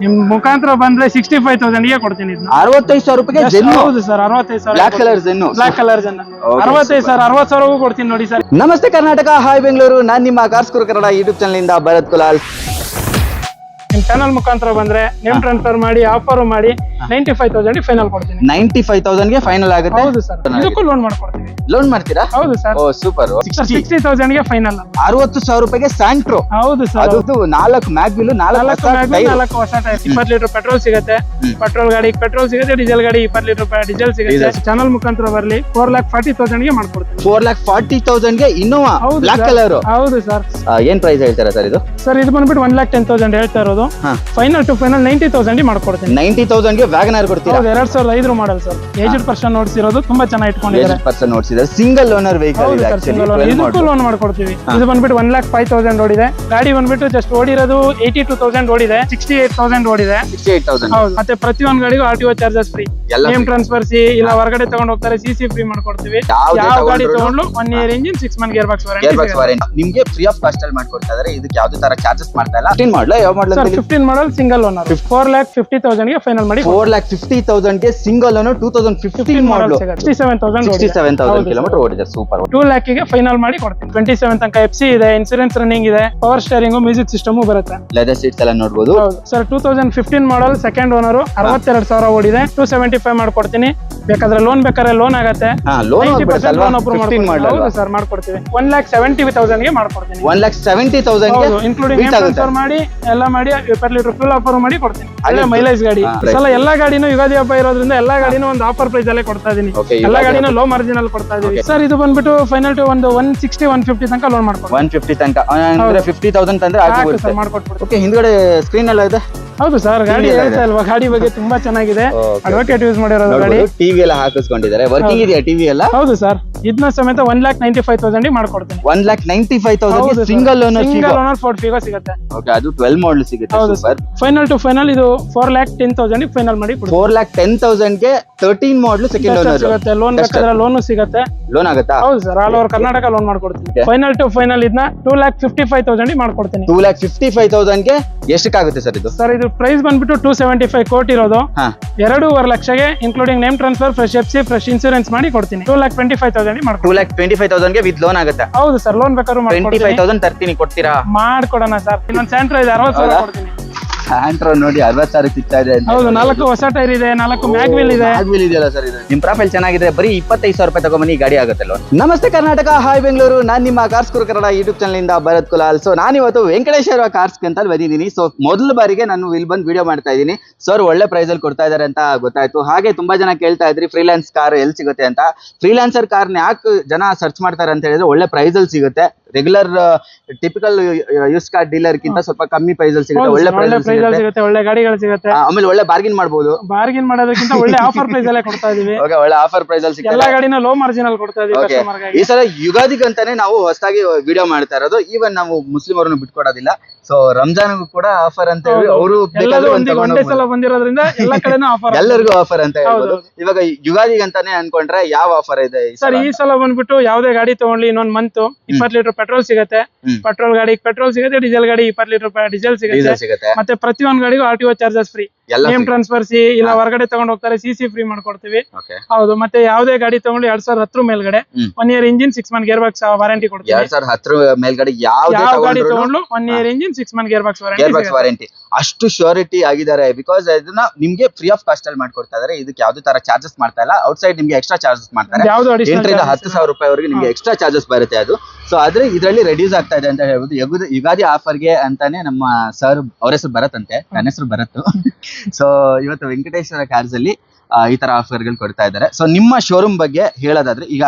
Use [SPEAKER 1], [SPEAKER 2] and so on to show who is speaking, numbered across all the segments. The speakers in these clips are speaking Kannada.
[SPEAKER 1] ನಿಮ್ ಮುಖಾಂತರ ಬಂದ್ರೆ 65,000 ಗೆ ಕೊಡ್ತೀನಿ.
[SPEAKER 2] 65,000 ರೂಪಾಯಿಗೆ ಜೆನ್ನು.
[SPEAKER 1] ಹೌದು sir, 65,000
[SPEAKER 2] black colour Zen.
[SPEAKER 1] Black colour Zen 65,000 60,000 ಕೊಡ್ತೀನಿ ನೋಡಿ ಸರ್.
[SPEAKER 2] ನಮಸ್ತೆ ಕರ್ನಾಟಕ, ಹಾಯ್ ಬೆಂಗಳೂರು. ನಾನು ನಿಮ್ಮ ಕಾರ್ಸ್ ಗುರು ಕನ್ನಡ ಯೂಟ್ಯೂಬ್ ಚಾನಲ್ ಇಂದ ಭರತ್ ಕುಲಾಲ್.
[SPEAKER 1] ನಿಮ್ ಚಾನಲ್ ಮುಖಾಂತರ ಬಂದ್ರೆ ನೇಮ್ ಟ್ರಾನ್ಸ್ಫರ್ ಮಾಡಿ ಆಫರ್ ಮಾಡಿ 95,000 ಫೈನಲ್ ಕೊಡ್ತೀನಿ.
[SPEAKER 2] 95,000 ಗೆ ಫೈನಲ್ ಆಗುತ್ತೆ.
[SPEAKER 1] ಹೌದು ಸರ್, ಇದಕ್ಕೂ ಲೋನ್ ಮಾಡ್ಕೊಡ್ತೀವಿ.
[SPEAKER 2] ಲೋನ್ ಮಾಡ್ತೀರಾ?
[SPEAKER 1] ಹೌದು ಸರ್.
[SPEAKER 2] ಓ ಸೂಪರ್.
[SPEAKER 1] 60,000 ಗೆ ಫೈನಲ್.
[SPEAKER 2] 60,000 ರೂಪಾಯಿಗೆ ಸ್ಯಾಂಟ್ರೋ.
[SPEAKER 1] ಹೌದು ಸರ್.
[SPEAKER 2] ಅದು 4 ಮ್ಯಾಗ್ ವೀಲ್, 4
[SPEAKER 1] ಹೊಸ ಟೈರ್, 20 ಲೀಟರ್ ಪೆಟ್ರೋಲ್ ಸಿಗುತ್ತೆ. ಪೆಟ್ರೋಲ್ ಗಾಡಿ ಪೆಟ್ರೋಲ್ ಸಿಗುತ್ತೆ, ಡೀಸೆಲ್ ಗಾಡಿ 20 ಲೀಟರ್ ಡೀಸೆಲ್ ಸಿಗುತ್ತೆ. ಚಾನಲ್ ಮುಖಾಂತರ ಬರ್ಲಿ 4,40,000 ಗೆ ಮಾಡ್ಕೊಡ್ತೀನಿ.
[SPEAKER 2] 4,40,000 ಗೆ ಇನ್ನೋವಾ ಬ್ಲಾಕ್ ಕಲರ್.
[SPEAKER 1] ಹೌದು ಸರ್.
[SPEAKER 2] ಏನ್ ಪ್ರೈಸ್ ಹೇಳ್ತಾರಾ ಸರ್ ಇದು?
[SPEAKER 1] ಸರ್ ಇದು ಬಂದ್ಬಿಟ್ಟು 1,10,000 ಹೇಳ್ತಾ ಇರೋದು. ಫೈನಲ್ ಟು ಫೈನಲ್ 90,000 ಮಾಡ್ಕೊಡ್ತೀನಿ.
[SPEAKER 2] 90,000 ಗೆ ವ್ಯಾಗನರ್ ಕೊಡ್ತೀರಾ?
[SPEAKER 1] 2005 ಮಾಡಲ್ ಸರ್. ಏಜ್ಡ್ ಪರ್ಸನ್ ನೋಡ್ಸಿರೋದು, ತುಂಬಾ ಚೆನ್ನಾಗಿ ಇಟ್ಕೊಂಡಿದ್ದಾರೆ.
[SPEAKER 2] ಪರ್ಸನ್ ನೋಡ್ಸಿದ್ದಾರೆ. ಸಿಂಗಲ್ ಓನರ್ ವೆಹಿಕಲ್ ಇದೆ ಆಕ್ಚುಲಿ.
[SPEAKER 1] ಇದಕ್ಕೂ ಲೋನ್ ಮಾಡ್ಕೊಡ್ತೀವಿ. ಇದು ಬಂದ್ಬಿಟ್ಟು 1,05,000 ಓಡಿದೆ. ಗಾಡಿ ಬಂದ್ಬಿಟ್ಟು ಜಸ್ಟ್ ಓಡಿರೋದು 82,000 ಓಡಿದೆ. 68,000 ಓಡಿದೆ.
[SPEAKER 2] 68,000.
[SPEAKER 1] ಹೌದು. ಮತ್ತೆ ಪ್ರತಿಯೊಂದು ಗಾಡಿಗೂ RTO charges free. Name transfer ಇಲ್ಲ ಹೊರಗಡೆ ತಗೊಂಡು ಹೋಗ್ತಾರೆ, CC ಫ್ರೀ ಮಾಡ್ಕೊಡ್ತೀವಿ. ಯಾವ ಗಾಡಿ ತಗೊಂಡ್ರು 1 year engine 6 month gear box warranty
[SPEAKER 2] ನಿಮ್ಗೆ ಫ್ರೀ ಆಫ್ ಕಾಸ್ಟ್ ಅಲ್ಲಿ ಮಾಡ್ಕೊಡ್ತಾ ಇದಾರೆ. ಇದಕ್ಕೆ ಯಾವ್ದೇ ತರ ಚಾರ್ಜಸ್ ಮಾಡ್ತಾ ಇಲ್ಲ. 15 ಮಾಡಲ ಯಾವ ಮಾಡಲ್?
[SPEAKER 1] 15 model single owner. 4,50,000 ಗೆ ಫೈನಲ್ ಮಾಡಿ.
[SPEAKER 2] 4,50,000 ಗೆ ಸಿಂಗಲ್ ಓನರ್ 2015 ಮಾಡಲ್. 67,000 ಕಿಲೋಮೀಟರ್ ಓಡಿದೆ. ಸೂಪರ್.
[SPEAKER 1] 2 lakh ಗೆ ಫೈನಲ್ ಮಾಡಿ ಕೊಡ್ತೀನಿ. 27 ತನಕ FC ಇದೆ, ಇನ್ಸೂರೆನ್ಸ್ ರನ್ನಿಂಗ್ ಇದೆ, ಪವರ್ ಸ್ಟೇರಿಂಗ್, ಮ್ಯೂಸಿಕ್ ಸಿಸ್ಟಮ್ ಬರುತ್ತೆ.
[SPEAKER 2] ಲೆದರ್ ಸೀಟ್ಸ್ ಎಲ್ಲ ನೋಡಬಹುದು.
[SPEAKER 1] ಸರ್ 2015 ಮಾಡಲ್ ಸೆಕೆಂಡ್ ಓನರ್, 62,000 ಓಡಿದೆ. 275 ಮಾಡ್ಕೊಡ್ತೀನಿ. ಬೇಕಾದ್ರೆ ಲೋನ್ ಬೇಕಾದ್ರೆ ಲೋನ್ ಆಗತ್ತೆ. 90% ಲೋನ್ ಅಪ್ರೂವ್ ಮಾಡ್ಕೊಡ್ತೀನಿ. ಸರ್ ಮಾಡ್ಕೊಡ್ತೀವಿ. 1,70,000 ಗೆ ಮಾಡ್ಕೊಡ್ತೀನಿ.
[SPEAKER 2] 1,70,000 ಗೆ
[SPEAKER 1] ಇನ್ಕ್ಲೂಡಿಂಗ್ ಟ್ರಾನ್ಸ್ಫರ್ ಮಾಡಿ ಎಲ್ಲ ಮಾಡಿ 20 ಲೀಟರ್ ಫುಲ್ ಆಫರ್ ಮಾಡಿ ಕೊಡ್ತೀನಿ. ಒಳ್ಳೆ ಮೈಲೇಜ್ ಗಾಡಿ. ಸಲ ಎಲ್ಲಾ ಗಾಡಿನೂ ಯುಗಾದಿ ಹಬ್ಬ ಇರೋದ್ರಿಂದ ಎಲ್ಲಾ ಗಾಡಿನೂ ಒಂದು ಆಫರ್ ಪ್ರೈಸ್ ಅಲ್ಲೇ ಕೊಡ್ತಾ ಇದೀನಿ. ಎಲ್ಲಾ ಗಾಡಿನೂ ಲೋ ಮಾರ್ಜಿನ್ ಅಲ್ಲಿ ಕೊಡ್ತಾ ಇದೀವಿ. ಸರ್ ಇದು ಬಂದ್ಬಿಟ್ಟು ಫೈನಲ್ ಟು ಒಂದು 160 150 ತನಕ ಲೋನ್ ಮಾಡ್ಕೊಡ್ತೀನಿ.
[SPEAKER 2] 150 ತನಕ ಅಂದ್ರೆ 50,000 ತಂದ್ರೆ ಆಗುತ್ತೆ.
[SPEAKER 1] ಮಾಡ್ಕೊಡ್ತೀನಿ.
[SPEAKER 2] ಹಿಂದ್ಗಡೆ ಸ್ಕ್ರೀನ್ ಎಲ್ಲ ಇದೆ.
[SPEAKER 1] ಹೌದು ಸರ್, ಗಾಡಿ ಹೇಳ್ತಾ ಇಲ್ವಾ, ಗಾಡಿ ಬಗ್ಗೆ ತುಂಬಾ ಚೆನ್ನಾಗಿದೆ. ಅಡ್ವೊಕೇಟ್ ಯೂಸ್ ಮಾಡಿರೋದು ಗಾಡಿ.
[SPEAKER 2] ಟಿವಿ ಎಲ್ಲ ಹಾಕಿಸ್ಕೊಂಡಿದ್ದಾರೆ. ವರ್ಕಿಂಗ್ ಇದೆಯಾ ಟಿವಿ ಎಲ್ಲ?
[SPEAKER 1] ಹೌದು ಸರ್. ಇದನ್ನ ಸಮೇತ 1,95,000 ಮಾಡ್ಕೊಡ್ತೀನಿ.
[SPEAKER 2] 1,95,000 ಸಿಂಗಲ್ ಓನರ್
[SPEAKER 1] ಫೋರ್ಡ್ ಫಿಗೋ ಸಿಗುತ್ತೆ.
[SPEAKER 2] ಓಕೆ, ಅದು 12 ಮಾಡಲ್ ಸಿಗುತ್ತೆ. ಸೂಪರ್.
[SPEAKER 1] ಫೈನಲ್ ಟು ಫೈನಲ್ ಇದು 4,10,000 ಫೈನಲ್ ಮಾಡಿ ಕೊಡ್ತೀನಿ.
[SPEAKER 2] 4,10,000 ಗೆ 13 ಮಾಡಲ್ ಸೆಕೆಂಡ್ ಓನರ್
[SPEAKER 1] ಸಿಗುತ್ತೆ. ಲೋನ್ ಬೇಕಾದ್ರೆ ಲೋನ್ ಸಿಗುತ್ತೆ.
[SPEAKER 2] ಲೋನ್ ಆಗುತ್ತಾ?
[SPEAKER 1] ಹೌದು sir, all over Karnataka loan ಮಾಡ್ಕೊಡ್ತೀನಿ. ಫೈನಲ್ ಟು ಫೈನಲ್ ಇದನ್ನ 2,55,000 ಮಾಡ್ಕೊಡ್ತೀನಿ.
[SPEAKER 2] 2,55,000 ಗೆ ಎಷ್ಟಕ್ಕಾಗುತ್ತೆ ಸರ್ ಇದು?
[SPEAKER 1] ಸರ್ ಇದು ಪ್ರೈಸ್ ಬಂದ್ಬಿಟ್ಟು 275 ಕೋಟಿ ಇರೋದು. 2.5 ಲಕ್ಷಗೆ including name transfer, fresh FC, fresh insurance ಮಾಡಿ ಕೊಡ್ತೀನಿ. 2,25,000 ಮಾಡ್ಕೊಡ್ತೀನಿ.
[SPEAKER 2] 2,25,000 ಗೆ ವಿತ್ ಲೋನ್ ಆಗುತ್ತೆ.
[SPEAKER 1] ಹೌದು ಸರ್, ಲೋನ್ ಬೇಕಾದ್ರೂ
[SPEAKER 2] 25,000 ತರ್ತೀನಿ, ಕೊಡ್ತೀರಾ?
[SPEAKER 1] ಮಾಡ್ಕೊಡೋಣ ಸರ್. ಇನ್ನೊಂದು ಸ್ಯಾಂಟ್ರೋ ಇದೆ, 60,000 ಕೊಡ್ತೀನಿ.
[SPEAKER 2] ಸ್ಯಾಂಟ್ರೋ ನೋಡಿ 60,000 ಸಿಗ್ತಾ ಇದೆ.
[SPEAKER 1] ಹೌದು, 4 ಹೊಸ ಟೈರ್ ಇದೆ, 4 ಮ್ಯಾಗ್ ವೀಲ್ ಇದೆ.
[SPEAKER 2] ಮ್ಯಾಗ್ ವೀಲ್ ಇದೆಯಲ್ಲ ಸರ್ ಇದು. ನಿಮ್ ಪ್ರೊಫೈಲ್ ಚೆನ್ನಾಗಿದೆ, ಬರೀ 25,000 ರೂಪಾಯಿ ತಗೊಂಬನ್ನಿ, ಗಾಡಿ ಆಗುತ್ತೆ ಲೋನ್. ನಮಸ್ತೆ ಕರ್ನಾಟಕ, ಹಾಯ್ ಬೆಂಗಳೂರು. ನಾನು ನಿಮ್ಮ ಕಾರ್ಸ್ ಗುರು ಕನ್ನಡ ಯೂಟ್ಯೂಬ್ ಚಾನಲ್ ಇಂದ ಭರತ್ ಕುಲಾಲ್. ಸೊ ನಾನು ಇವತ್ತು ವೆಂಕಟೇಶ್ವರ ಕಾರ್ಸ್ ಅಂತ ಬಂದಿದ್ದೀನಿ. ಸೊ ಮೊದಲ ಬಾರಿಗೆ ನಾನು ಇಲ್ಲಿ ಬಂದು ವಿಡಿಯೋ ಮಾಡ್ತಾ ಇದ್ದೀನಿ. ಸರ್ ಒಳ್ಳೆ ಪ್ರೈಸ್ ಅಲ್ಲಿ ಕೊಡ್ತಾ ಇದಾರೆ ಅಂತ ಗೊತ್ತಾಯ್ತು. ಹಾಗೆ ತುಂಬಾ ಜನ ಕೇಳ್ತಾ ಇದ್ರಿ ಫ್ರೀಲಾನ್ಸ್ ಕಾರ್ ಎಲ್ಲಿ ಸಿಗುತ್ತೆ ಅಂತ. ಫ್ರೀಲಾನ್ಸರ್ ಕಾರ್ನ ಯಾಕೆ ಜನ ಸರ್ಚ್ ಮಾಡ್ತಾರೆ ಅಂತ ಹೇಳಿದ್ರೆ ಒಳ್ಳೆ ಪ್ರೈಸ್ ಅಲ್ಲಿ ಸಿಗುತ್ತೆ. Regular typical use car dealer ಗಿಂತ ಸ್ವಲ್ಪ ಕಮ್ಮಿ ಪ್ರೈಸ್ ಅಲ್ಲಿ ಸಿಗುತ್ತೆ. ಒಳ್ಳೆ ಪ್ರೈಸ್
[SPEAKER 1] ಸಿಗುತ್ತೆ, ಒಳ್ಳೆ ಗಾಡಿಗಳು ಸಿಗುತ್ತೆ.
[SPEAKER 2] ಆಮೇಲೆ ಒಳ್ಳೆ ಬಾರ್ಗಿನ್ ಮಾಡಬಹುದು.
[SPEAKER 1] ಬಾರ್ಗಿನ್ ಮಾಡೋದಕ್ಕಿಂತ ಒಳ್ಳೆ ಆಫರ್ ಪ್ರೈಸ್ ಅಲ್ಲೇ ಕೊಡ್ತಾ ಇದೀವಿ.
[SPEAKER 2] ಒಳ್ಳೆ ಆಫರ್ ಪ್ರೈಸ್ ಅಲ್ಲಿ ಸಿಗುತ್ತೆ.
[SPEAKER 1] ಎಲ್ಲಾ ಗಾಡಿನ ಲೋ ಮಾರ್ಜಿನ್ ಅಲ್ಲಿ ಕೊಡ್ತಾ ಇದೀವಿ ಕಸ್ಟಮರ್ ಗೆ.
[SPEAKER 2] ಈ ಸಲ ಯುಗಾದಿಗಂತಾನೆ ನಾವು ಹೊಸದಾಗಿ ವಿಡಿಯೋ ಮಾಡ್ತಾ ಇರೋದು. ಈವನ್ ನಾವು ಮುಸ್ಲಿಂ ಅವರನ್ನು ಬಿಟ್ಕೊಡೋದಿಲ್ಲ. ಸೊ ರಂಜಾನ್ಗೂ ಕೂಡ ಆಫರ್ ಅಂತ ಹೇಳಿ ಅವರು
[SPEAKER 1] ಒಂದೇ ಸಲ ಬಂದಿರೋದ್ರಿಂದ ಎಲ್ಲಾ ಕಡೆನೂ ಆಫರ್,
[SPEAKER 2] ಎಲ್ಲರಿಗೂ ಆಫರ್ ಅಂತ ಹೇಳ್ಬೋದು. ಇವಾಗ ಯುಗಾದಿಗಂತಾನೆ ಅನ್ಕೊಂಡ್ರೆ ಯಾವ ಆಫರ್ ಇದೆ
[SPEAKER 1] ಸರ್? ಈ ಸಲ ಬಂದ್ಬಿಟ್ಟು ಯಾವ್ದೇ ಗಾಡಿ ತಗೊಂಡ್ಲಿ ಇನ್ನೊಂದ್ ಮಂತ್ 20 ಲೀಟರ್ ಪೆಟ್ರೋಲ್ ಸಿಗುತ್ತೆ. ಪೆಟ್ರೋಲ್ ಗಾಡಿ ಪೆಟ್ರೋಲ್ ಸಿಗುತ್ತೆ, ಡೀಸೆಲ್ ಗಾಡಿ 20 ಲೀಟರ್ ಡೀಸೆಲ್ ಸಿಗುತ್ತೆ. ಮತ್ತೆ ಪ್ರತಿಯೊಂದು ಗಾಡಿಗೂ RTO charges free. Name transfer ಇಲ್ಲ ಹೊರಗಡೆ ತಗೊಂಡು ಹೋಗ್ತಾರೆ, CC ಫ್ರೀ ಮಾಡ್ಕೊಡ್ತೀವಿ. ಹೌದು. ಮತ್ತೆ ಯಾವ್ದೇ ಗಾಡಿ ತಗೊಂಡ್ಲಿ 2010 ಮೇಲ್ಗಡೆ 1 year engine 6 month gear box warranty ಕೊಡ್ತೀವಿ.
[SPEAKER 2] 2010 ಮೇಲ್ಗಡೆ ಯಾವ
[SPEAKER 1] ಗಾಡಿ ತಗೊಂಡ್ಲು 1 year engine 6 month gear box
[SPEAKER 2] warranty. ಅಷ್ಟು ಶ್ಯೂರಿಟಿ ಆಗಿದ್ದಾರೆ. ಬಿಕಾಸ್ ಇದನ್ನ ನಿಮ್ಗೆ ಫ್ರೀ ಆಫ್ ಕಾಸ್ಟ್ ಅಲ್ಲಿ ಮಾಡ್ಕೊಡ್ತಾ ಇದಾರೆ. ಇದಕ್ಕೆ ಯಾವ್ದೇ ತರ ಚಾರ್ಜಸ್ ಮಾಡ್ತಾ ಇಲ್ಲ. ಔಟ್ಸೈಡ್ ನಿಮ್ಗೆ ಎಕ್ಸ್ಟ್ರಾ ಚಾರ್ಜಸ್ ಮಾಡ್ತಾರೆ. 8,000 ರಿಂದ 10,000 ರೂಪಾಯಿವರೆಗೆ ನಿಮ್ಗೆ ಎಕ್ಸ್ಟ್ರಾ ಚಾರ್ಜಸ್ ಬರುತ್ತೆ ಅದು. ಸೊ ಆದ್ರೆ ಇದರಲ್ಲಿ ರೆಡ್ಯೂಸ್ ಆಗ್ತಾ ಇದೆ ಅಂತ ಹೇಳ್ಬೋದು. ಯುಗಾದಿ ಆಫರ್ಗೆ ಅಂತಾನೆ ನಮ್ಮ ಸರ್, ಅವ್ರ ಹೆಸರು ಭರತ್ ಅಂತೆ, ನನ್ನ ಹೆಸರು ಭರತ್. ಸೊ ಇವತ್ತು ವೆಂಕಟೇಶ್ವರ ಕಾರ್ಸ್ ಅಲ್ಲಿ ಈ ತರ ಆಫರ್ಗಳು ಕೊಡ್ತಾ ಇದ್ದಾರೆ. ಸೊ ನಿಮ್ಮ ಶೋರೂಮ್ ಬಗ್ಗೆ ಹೇಳೋದಾದ್ರೆ, ಈಗ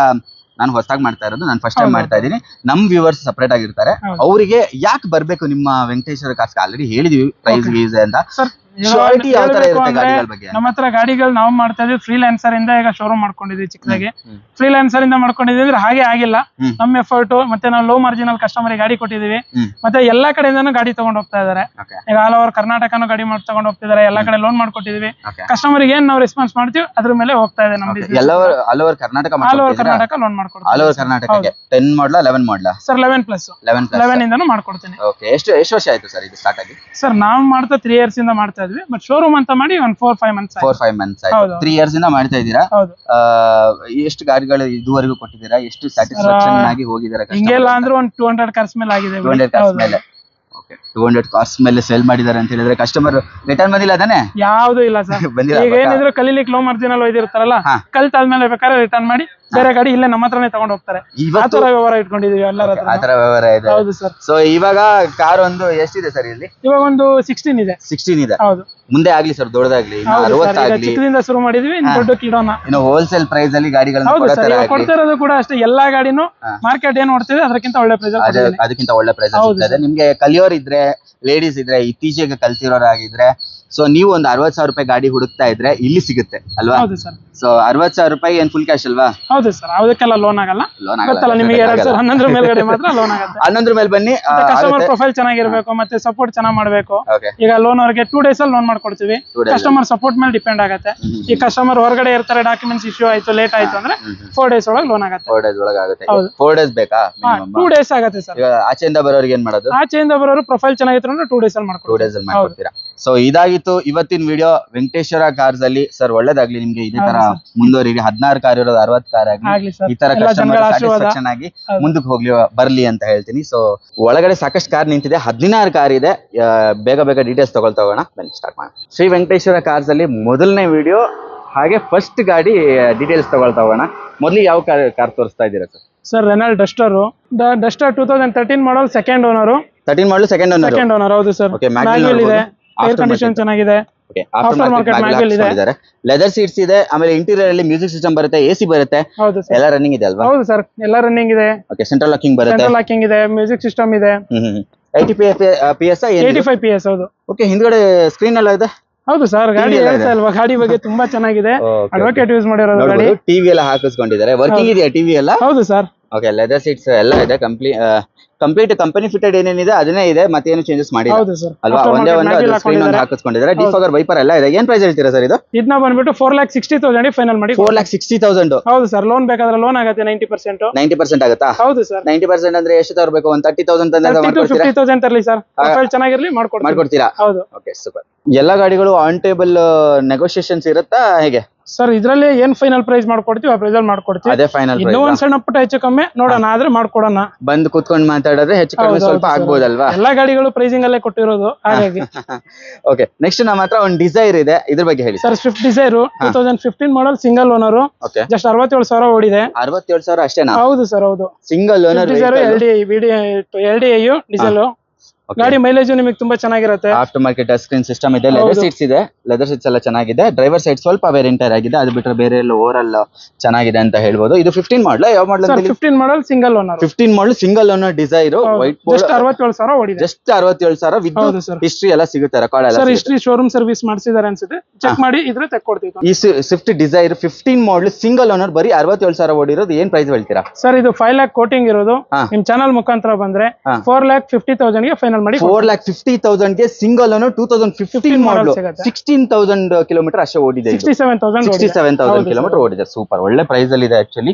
[SPEAKER 2] ನಾನು ಹೊಸದಾಗಿ ಮಾಡ್ತಾ ಇರೋದು, ನಾನು ಫಸ್ಟ್ ಟೈಮ್ ಮಾಡ್ತಾ ಇದ್ದೀನಿ. ನಮ್ ವ್ಯೂವರ್ಸ್ ಸಪರೇಟ್ ಆಗಿರ್ತಾರೆ. ಅವರಿಗೆ ಯಾಕೆ ಬರ್ಬೇಕು ನಿಮ್ಮ ವೆಂಕಟೇಶ್ವರ ಕಾರ್ಸ್? ಆಲ್ರೆಡಿ ಹೇಳಿದೀವಿ ಪ್ರೈಸ್ ಗೀಸ್ ಅಂತ. ಶ್ಯೂರಿಟಿ ಯಾವ ತರ ಇರುತ್ತೆ ಗಾಡಿಗಳ ಬಗ್ಗೆ?
[SPEAKER 1] ನಮ್ಮ ಹತ್ರ ಗಾಡಿಗಳು ನಾವು ಮಾಡ್ತಾ ಇದೀವಿ ಫ್ರೀಲಾನ್ಸರ್ ಇಂದ. ಈಗ ಶೋರೂಮ್ ಮಾಡ್ಕೊಂಡಿದೀವಿ ಚಿಕ್ಕದಾಗಿ. ಫ್ರೀಲಾನ್ಸರ್ ಇಂದ ಮಾಡ್ಕೊಂಡಿದೀವಿ ಅಂದ್ರೆ ಹಾಗೆ ಆಗಿಲ್ಲ. ನಮ್ಮ ಎಫರ್ಟ್ ಮತ್ತೆ ನಾವು ಲೋ ಮಾರ್ಜಿನಲ್ ಕಸ್ಟಮರ್ ಗಾಡಿ ಕೊಟ್ಟಿದೀವಿ. ಮತ್ತೆ ಎಲ್ಲಾ ಕಡೆಯಿಂದನೂ ಗಾಡಿ ತಗೊಂಡ್ ಹೋಗ್ತಾ ಇದಾರೆ. ಈಗ ಆಲ್ ಓವರ್ ಕರ್ನಾಟಕನೂ ಗಾಡಿ ತಗೊಂಡ್ ಹೋಗ್ತಿದ್ದಾರೆ. ಎಲ್ಲಾ ಕಡೆ ಲೋನ್ ಮಾಡ್ಕೊಟ್ಟಿದೀವಿ. ಕಸ್ಟಮರ್ ಏನ್ ನಾವು ರೆಸ್ಪಾನ್ಸ್ ಮಾಡ್ತೀವಿ ಅದ್ರ ಮೇಲೆ ಹೋಗ್ತಾ ಇದೆ ನಮ್ಮ business.
[SPEAKER 2] All over Karnataka
[SPEAKER 1] loan ಮಾಡ್ಕೊಡ್ತೀವಿ.
[SPEAKER 2] ಆಲ್ ಓವರ್ ಕರ್ನಾಟಕಕ್ಕೆ 10 ಮಾಡಲ 11 ಮಾಡಲ
[SPEAKER 1] ಸರ್? 11+ 11 ಇಂದನೂ ಮಾಡ್ಕೊಡ್ತೀನಿ.
[SPEAKER 2] ಓಕೆ. ಎಷ್ಟು ವರ್ಷ ಆಯ್ತು ಸರ್ ಇದು ಸ್ಟಾರ್ಟ್ ಆಗಿ?
[SPEAKER 1] ಸರ್ ನಾವು ಮಾಡ್ತಾ 3 ಇಯರ್ಸ್ ಇಂದ ಮಾಡ್ತಾ ಇದ್ವಿ, ಬಟ್ ಶೋರೂಮ್ ಅಂತ ಮಾಡಿ ಒಂದು 4-5 ಮಂತ್ಸ್
[SPEAKER 2] 4-5 ಮಂತ್ಸ್ ಆಯ್ತು. 3 years ಇಂದ ಮಾಡ್ತಾ ಇದ್ದೀರಾ.
[SPEAKER 1] ಹೌದು.
[SPEAKER 2] ಎಷ್ಟು ಗಾಡಿಗಳು ಇದುವರೆಗೂ ಕೊಟ್ಟಿದ್ದೀರಾ? ಎಷ್ಟು ಸ್ಯಾಟಿಸ್ಫ್ಯಾಕ್ಷನ್ ಆಗಿ ಹೋಗಿದ್ದೀರಾ?
[SPEAKER 1] ಹಿಂಗೆಲ್ಲ ಅಂದ್ರೆ ಒಂದು 200 ಕಾರ್ಸ್ ಮೇಲೆ ಆಗಿದೆ.
[SPEAKER 2] 200 ಕಾರ್ಸ್ ಮೇಲೆ. 200 ಕಾರ್ಸ್ ಮೇಲೆ ಸೇಲ್ ಮಾಡಿದ್ದಾರೆ ಅಂತ ಹೇಳಿದ್ರೆ ಕಸ್ಟಮರ್ ರಿಟರ್ನ್ ಬಂದಿಲ್ಲ ತಾನೆ?
[SPEAKER 1] ಯಾವ್ದು ಇಲ್ಲ ಸರ್. ಈಗ ಏನಿದ್ರು ಕಲೀಲಿಕ್ಕೆ ಲೋ ಮಾರ್ಜಿನಲ್ ಒಯ್ದಿರ್ತಾರಲ್ಲ, ಕಲ್ತಾದ್ಮೇಲೆ ಬೇಕಾದ್ರೆ ರಿಟರ್ನ್ ಮಾಡಿ ಬೇರೆ ಗಾಡಿ ಇಲ್ಲೇ ನಮ್ಮ ಹತ್ರನೇ ತಗೊಂಡು ಹೋಗ್ತಾರೆ. ಆತರ ವ್ಯವಹಾರ ಇಟ್ಕೊಂಡಿದೀವಿ ಎಲ್ಲರ ಹತ್ರ.
[SPEAKER 2] ಆತರ ವ್ಯವಹಾರ ಇದೆ.
[SPEAKER 1] ಹೌದು ಸರ್.
[SPEAKER 2] ಸೊ ಇವಾಗ ಕಾರ್ ಒಂದು ಎಷ್ಟಿದೆ ಸರ್ ಇಲ್ಲಿ?
[SPEAKER 1] ಇವಾಗ ಒಂದು 16 ಇದೆ.
[SPEAKER 2] 16 ಇದೆ.
[SPEAKER 1] ಹೌದು.
[SPEAKER 2] ಮುಂದೆ ಆಗ್ಲಿ ಸರ್, ದೊಡ್ಡದಾಗ್ಲಿ, 60 ಆಗ್ಲಿ.
[SPEAKER 1] ಚಿಕ್ಕದಿಂದ ಶುರು ಮಾಡಿದ್ವಿ, ದೊಡ್ಡ ಕಿಡೋಣ.
[SPEAKER 2] ಇನ್ನು ಹೋಲ್ಸೇಲ್ ಪ್ರೈಸ್ ಅಲ್ಲಿ ಗಾಡಿಗಳನ್ನ
[SPEAKER 1] ಕೊಡ್ತಾ ಇರೋದು ಕೂಡ ಅಷ್ಟೇ. ಎಲ್ಲಾ ಗಾಡಿನೂ ಮಾರ್ಕೆಟ್ ಏನ್ ನೋಡ್ತಿದೆ ಅದಕ್ಕಿಂತ ಒಳ್ಳೆ ಪ್ರೈಸ್,
[SPEAKER 2] ಅದಕ್ಕಿಂತ ಒಳ್ಳೆ ಪ್ರೈಸ್ ಸಿಗ್ತದೆ ನಿಮ್ಗೆ. ಕಲಿಯೋರ್ ಇದ್ರೆ, ಲೇಡೀಸ್ ಇದ್ರೆ, ಇತ್ತೀಚೆಗೆ ಕಲ್ತಿರೋರಾಗಿದ್ರೆ, ಸೊ ನೀವು ಒಂದು 60,000 ರೂಪಾಯಿ ಗಾಡಿ ಹುಡುಕ್ತಾ ಇದ್ರೆ ಇಲ್ಲಿ ಸಿಗುತ್ತೆ ಅಲ್ವಾ?
[SPEAKER 1] ಹೌದು ಸರ್.
[SPEAKER 2] ಸೊ 60,000 ರೂಪಾಯಿ ಏನ್ ಫುಲ್ ಕ್ಯಾಶ್ ಅಲ್ವಾ?
[SPEAKER 1] ಹೌದು ಸರ್. ಅದಕ್ಕೆಲ್ಲ ಲೋನ್ ಆಗಲ್ಲ. ಗೊತ್ತಲ್ಲ ನಿಮಗೆ, 2011 ಮೇಲ್ಗಡೆ ಮಾತ್ರ ಲೋನ್ ಆಗುತ್ತೆ.
[SPEAKER 2] 11 ಮೇಲೆ ಬನ್ನಿ.
[SPEAKER 1] ಕಸ್ಟಮರ್ ಪ್ರೊಫೈಲ್ ಚೆನ್ನಾಗಿರ್ಬೇಕು, ಮತ್ತೆ ಸಪೋರ್ಟ್ ಚೆನ್ನಾಗಿ ಮಾಡ್ಬೇಕು. ಈಗ ಲೋನ್ ಅವ್ರಿಗೆ 2 days ಅಲ್ಲಿ ಲೋನ್ ಮಾಡ್ಕೊಡ್ತೀವಿ. ಕಸ್ಟಮರ್ ಸಪೋರ್ಟ್ ಮೇಲೆ ಡಿಪೆಂಡ್ ಆಗುತ್ತೆ. ಈ ಕಸ್ಟಮರ್ ಹೊರಗಡೆ ಇರ್ತಾರೆ, ಡಾಕ್ಯುಮೆಂಟ್ಸ್ ಇಶ್ಯೂ ಆಯ್ತು, ಲೇಟ್ ಆಯ್ತು ಅಂದ್ರೆ 4 days ಒಳಗೆ ಲೋನ್ ಆಗುತ್ತೆ.
[SPEAKER 2] 4 days ಒಳಗೆ ಆಗುತ್ತೆ. 4 days ಬೇಕಾ?
[SPEAKER 1] 2 days ಆಗುತ್ತೆ ಸರ್.
[SPEAKER 2] ಈಗ ಆಚೆಯಿಂದ ಬರೋರಿಗೆ ಏನ್ ಮಾಡೋದು?
[SPEAKER 1] ಆಚೆಯಿಂದ ಬರೋರು ಪ್ರೊಫೈಲ್ ಚೆನ್ನಾಗಿತ್ತು ಅಂದ್ರೆ 2 days ಅಲ್ಲಿ ಮಾಡ್ಕೊಡ್ತೀವಿ.
[SPEAKER 2] 2 days ಅಲ್ಲಿ ಮಾಡ್ಕೊಡ್ತೀರಾ? ಸೊ ಇದಾಗಿತ್ತು ಇವತ್ತಿನ ವಿಡಿಯೋ ವೆಂಕಟೇಶ್ವರ ಕಾರ್ಸ್ ಅಲ್ಲಿ. ಸರ್ ಒಳ್ಳೇದಾಗ್ಲಿ ನಿಮ್ಗೆ, ಇದೇ ತರ ಮುಂದುವರಿರಿ. 16 ಕಾರ್ ಇರೋದು 60 ಕಾರ್ ಆಗ್ಲಿ, ಈ ತರ ಕಸ್ಟಮರ್ ಸ್ಯಾಟಿಸ್ಫ್ಯಾಕ್ಷನ್ ಆಗಿ ಮುಂದಕ್ಕೆ ಹೋಗ್ಲಿ ಬರ್ಲಿ ಅಂತ ಹೇಳ್ತೀನಿ. ಸೊ ಒಳಗಡೆ ಸಾಕಷ್ಟು ಕಾರ್ ನಿಂತಿದೆ, 16 ಕಾರ್ ಇದೆ. ಬೇಗ ಬೇಗ ಡೀಟೇಲ್ಸ್ ತಗೊಳ್ತಾ ಹೋಗೋಣ, ಬನ್ನಿ ಸ್ಟಾರ್ಟ್ ಮಾಡೋಣ. ಶ್ರೀ ವೆಂಕಟೇಶ್ವರ ಕಾರ್ಸ್ ಅಲ್ಲಿ ಮೊದಲನೇ ವಿಡಿಯೋ, ಹಾಗೆ ಫಸ್ಟ್ ಗಾಡಿ ಡೀಟೇಲ್ಸ್ ತಗೊಳ್ತಾ ಹೋಗೋಣ. ಮೊದಲು ಯಾವ ಕಾರ್ ತೋರಿಸ್ತಾ ಇದ್ದೀರಾ ಸರ್?
[SPEAKER 1] ಸರ್ ರೆನಾಲ್ಡ್ ಡಸ್ಟರ್ 2013 ಮಾಡಲ್, second owner.
[SPEAKER 2] 13 model, second owner. ಹೌದು ಸರ್.
[SPEAKER 1] ಮ್ಯಾಗ್ವಿಲ್ ಇದೆ, ಏರ್ ಕಂಡೀಷನ್ ಚೆನ್ನಾಗಿದೆ. ಆಫ್ಟರ್ ಮಾರ್ಕೆಟ್ ಮ್ಯಾಗ್ವಿಲ್ ಇದೆ,
[SPEAKER 2] ಲೆದರ್ ಸೀಟ್ಸ್ ಇದೆ, ಆಮೇಲೆ ಇಂಟೀರಿಯರ್ ಅಲ್ಲಿ ಮ್ಯೂಸಿಕ್ ಸಿಸ್ಟಮ್ ಬರುತ್ತೆ, ಎಸಿ ಬರುತ್ತೆ.
[SPEAKER 1] ಹೌದು ಸರ್.
[SPEAKER 2] ಎಲ್ಲ ರನ್ನಿಂಗ್ ಇದೆ ಅಲ್ವಾ?
[SPEAKER 1] ಹೌದು ಸರ್, ಎಲ್ಲ ರನ್ನಿಂಗ್ ಇದೆ.
[SPEAKER 2] ಓಕೆ, ಸೆಂಟ್ರಲ್ ಲಾಕಿಂಗ್ ಬರುತ್ತೆ.
[SPEAKER 1] ಸೆಂಟ್ರಲ್ ಲಾಕಿಂಗ್ ಇದೆ, ಮ್ಯೂಸಿಕ್ ಸಿಸ್ಟಮ್ ಇದೆ.
[SPEAKER 2] 80 PS
[SPEAKER 1] 85 PS. ಹೌದು.
[SPEAKER 2] ಓಕೆ, ಹಿಂದ್ಗಡೆ ಸ್ಕ್ರೀನ್ ಎಲ್ಲ ಇದೆ.
[SPEAKER 1] ಹೌದು ಸರ್. ಗಾಡಿ ಹೇಳ್ತಾ ಇಲ್ವಾ, ಗಾಡಿ ಬಗ್ಗೆ ತುಂಬಾ ಚೆನ್ನಾಗಿದೆ. ಅಡ್ವೊಕೇಟ್ ಯೂಸ್ ಮಾಡಿರೋದು ಗಾಡಿ.
[SPEAKER 2] ಟಿವಿ ಎಲ್ಲ ಹಾಕಿಸ್ಕೊಂಡಿದ್ದಾರೆ. ವರ್ಕಿಂಗ್ ಇದೆಯಾ ಟಿವಿ ಎಲ್ಲ?
[SPEAKER 1] ಹೌದು ಸರ್.
[SPEAKER 2] ಓಕೆ, ಲೆದರ್ ಸೀಟ್ಸ್ ಎಲ್ಲ ಇದೆ. ಕಂಪ್ಲೀಟ್ ಕಂಪನಿ ಫಿಟೆಡ್ ಏನೇನಿದೆ ಅದನ್ನೇ ಇದೆ, ಮತ್ತೆ ಏನು ಚೇಂಜಸ್ ಮಾಡಿಲ್ಲ ಅಲ್ವಾ? ಒಂದೇ ಒಂದು ಸ್ಕ್ರೀನ್ ಒಂದು ಹಾಕಿಸ್ಕೊಂಡಿದ್ದಾರೆ. ಡಿಫಾಗರ್ ವೈಪರ್ ಎಲ್ಲ ಇದೆ. ಏನ್ ಪ್ರೈಸ್ ಹೇಳ್ತೀರಾ ಸರ್ ಇದು?
[SPEAKER 1] ಇದನ್ನ ಬಂದ್ಬಿಟ್ಟು 4,60,000 ಫೈನಲ್ ಮಾಡಿ.
[SPEAKER 2] 4,60,000.
[SPEAKER 1] ಹೌದು ಸರ್. ಲೋನ್ ಬೇಕಾದ್ರೆ ಲೋನ್ ಆಗುತ್ತೆ 90%.
[SPEAKER 2] 90% ಆಗುತ್ತಾ?
[SPEAKER 1] ಹೌದು ಸರ್.
[SPEAKER 2] 90% ಅಂದ್ರೆ ಎಷ್ಟು ತರಬೇಕು? ಒಂದು 30,000 ತಂದ್ರೆ
[SPEAKER 1] 50,000 ತರಲಿ ಸರ್. ಪ್ರೊಫೈಲ್ ಚೆನ್ನಾಗಿರ್ಲಿ, ಮಾಡ್ಕೊಡ್ತೀರಾ? ಹೌದು.
[SPEAKER 2] Okay, super. ಎಲ್ಲ ಗಾಡಿಗಳು ಆನ್ ಟೇಬಲ್ ನೆಗೋಷಿಯೇಷನ್ಸ್ ಇರುತ್ತಾ ಹೇಗೆ
[SPEAKER 1] ಸರ್? ಇದ್ರಲ್ಲಿ ಏನ್ ಫೈನಲ್ ಪ್ರೈಸ್ ಮಾಡ್ಕೊಡ್ತೀವಿ, ಆ ಪ್ರೈಸ್ ಅಲ್ಲಿ ಮಾಡ್ಕೊಡ್ತೀವಿ.
[SPEAKER 2] ಅದೇ ಫೈನಲ್.
[SPEAKER 1] ಇನ್ನೂ ಒಂದ್ ಸಣ್ಣ ಪುಟ್ಟ ಹೆಚ್ಚು ಕಮ್ಮಿ ನೋಡೋಣ, ಆದ್ರೆ ಮಾಡ್ಕೊಡೋಣ.
[SPEAKER 2] ಬಂದು ಕುತ್ಕೊಂಡು ಮಾತಾಡಿದ್ರೆ ಹೆಚ್ಚು ಕಮ್ಮಿ ಸ್ವಲ್ಪ ಆಗ್ಬೋದಲ್ವಾ?
[SPEAKER 1] ಎಲ್ಲಾ ಗಾಡಿಗಳು ಪ್ರೈಸಿಂಗ್ ಅಲ್ಲೇ ಕೊಟ್ಟಿರೋದು, ಹಾಗಾಗಿ.
[SPEAKER 2] ಓಕೆ, ನೆಕ್ಸ್ಟ್ ನಮ್ಮ ಹತ್ರ ಒಂದು ಡಿಸೈರ್ ಇದೆ, ಇದ್ರ ಬಗ್ಗೆ ಹೇಳಿ
[SPEAKER 1] ಸರ್. ಸ್ವಿಫ್ಟ್ ಡಿಸೈರ್ 2015 ಮಾಡಲ್, ಸಿಂಗಲ್ ಓನರ್. ಜಸ್ಟ್ 67,000 ಓಡಿದೆ.
[SPEAKER 2] 67,000 ಅಷ್ಟೇನಾ?
[SPEAKER 1] ಹೌದು ಸರ್, ಹೌದು.
[SPEAKER 2] ಸಿಂಗಲ್ ಓನರ್
[SPEAKER 1] LDI ಡೀಸೆಲ್ ಗಾಡಿ. ಮೈಲೇಜ್ ನಿಮಗೆ ತುಂಬಾ ಚೆನ್ನಾಗಿರುತ್ತೆ.
[SPEAKER 2] After market touch screen system ಇದೆ, ಲೆದರ್ ಸೀಟ್ಸ್ ಇದೆ. ಲೆದರ್ ಸೀಟ್ಸ್ ಎಲ್ಲ ಚೆನ್ನಾಗಿದೆ. ಡ್ರೈವರ್ ಸೈಡ್ ಸ್ವಲ್ಪ ವೇರಿಯಂಟರ್ ಆಗಿದೆ, ಅದು ಬಿಟ್ಟರೆ ಬೇರೆ ಎಲ್ಲ ಓವರ್ ಆಲ್ ಚೆನ್ನಾಗಿದೆ ಅಂತ ಹೇಳ್ಬೋದು. ಇದು 15 ಮಾಡಲ್. ಯಾವ model?
[SPEAKER 1] 15 model, single owner.
[SPEAKER 2] 15 model, single owner Dzire, white board.
[SPEAKER 1] Just 67,000 ಓಡಿದೆ.
[SPEAKER 2] ಜಸ್ಟ್ 67,000 ವಿತ್ ಹಿಸ್ಟ್ರಿ ಎಲ್ಲ ಸಿಗುತ್ತೆ, ರೆಕಾರ್ಡ್ ಎಲ್ಲ.
[SPEAKER 1] ಸರ್, ಹಿಸ್ಟ್ರಿ ಶೋರೂಮ್ ಸರ್ವಿಸ್ ಮಾಡಿಸಿದ್ದಾರೆ ಅನ್ಸುತ್ತೆ, ಚೆಕ್ ಮಾಡಿ ಇದ್ರೆ ತೆಕ್ಕೊಡ್ತೀವಿ.
[SPEAKER 2] ಈ Swift Dzire 15 model, single owner, ಬರೀ 67,000 ಓಡಿರೋದು. ಏನ್ ಪ್ರೈಸ್ ಹೇಳ್ತೀರಾ
[SPEAKER 1] ಸರ್? ಇದು 5 lakh ಕೋಟಿಂಗ್ ಇರೋದು. ನಿಮ್ ಚಾನಲ್ ಮುಖಾಂತರ ಬಂದ್ರೆ 4,50,000 ಗೆ ಫೈನಲ್ ಮಾಡಿ.
[SPEAKER 2] 4,50,000 ಗೆ ಸಿಂಗಲ್ ಓನರ್, 2015 ಮಾಡಲ್, 16,000 ಕಿಲೋಮೀಟರ್ ಅಷ್ಟೇ ಓಡಿದೆ. 67,000 ಕಿಲೋಮೀಟರ್ ಓಡಿದೆ. ಸೂಪರ್, ಒಳ್ಳೆ ಪ್ರೈಸ್ ಅಲ್ಲಿ ಇದೆ ಆಕ್ಚುಲಿ.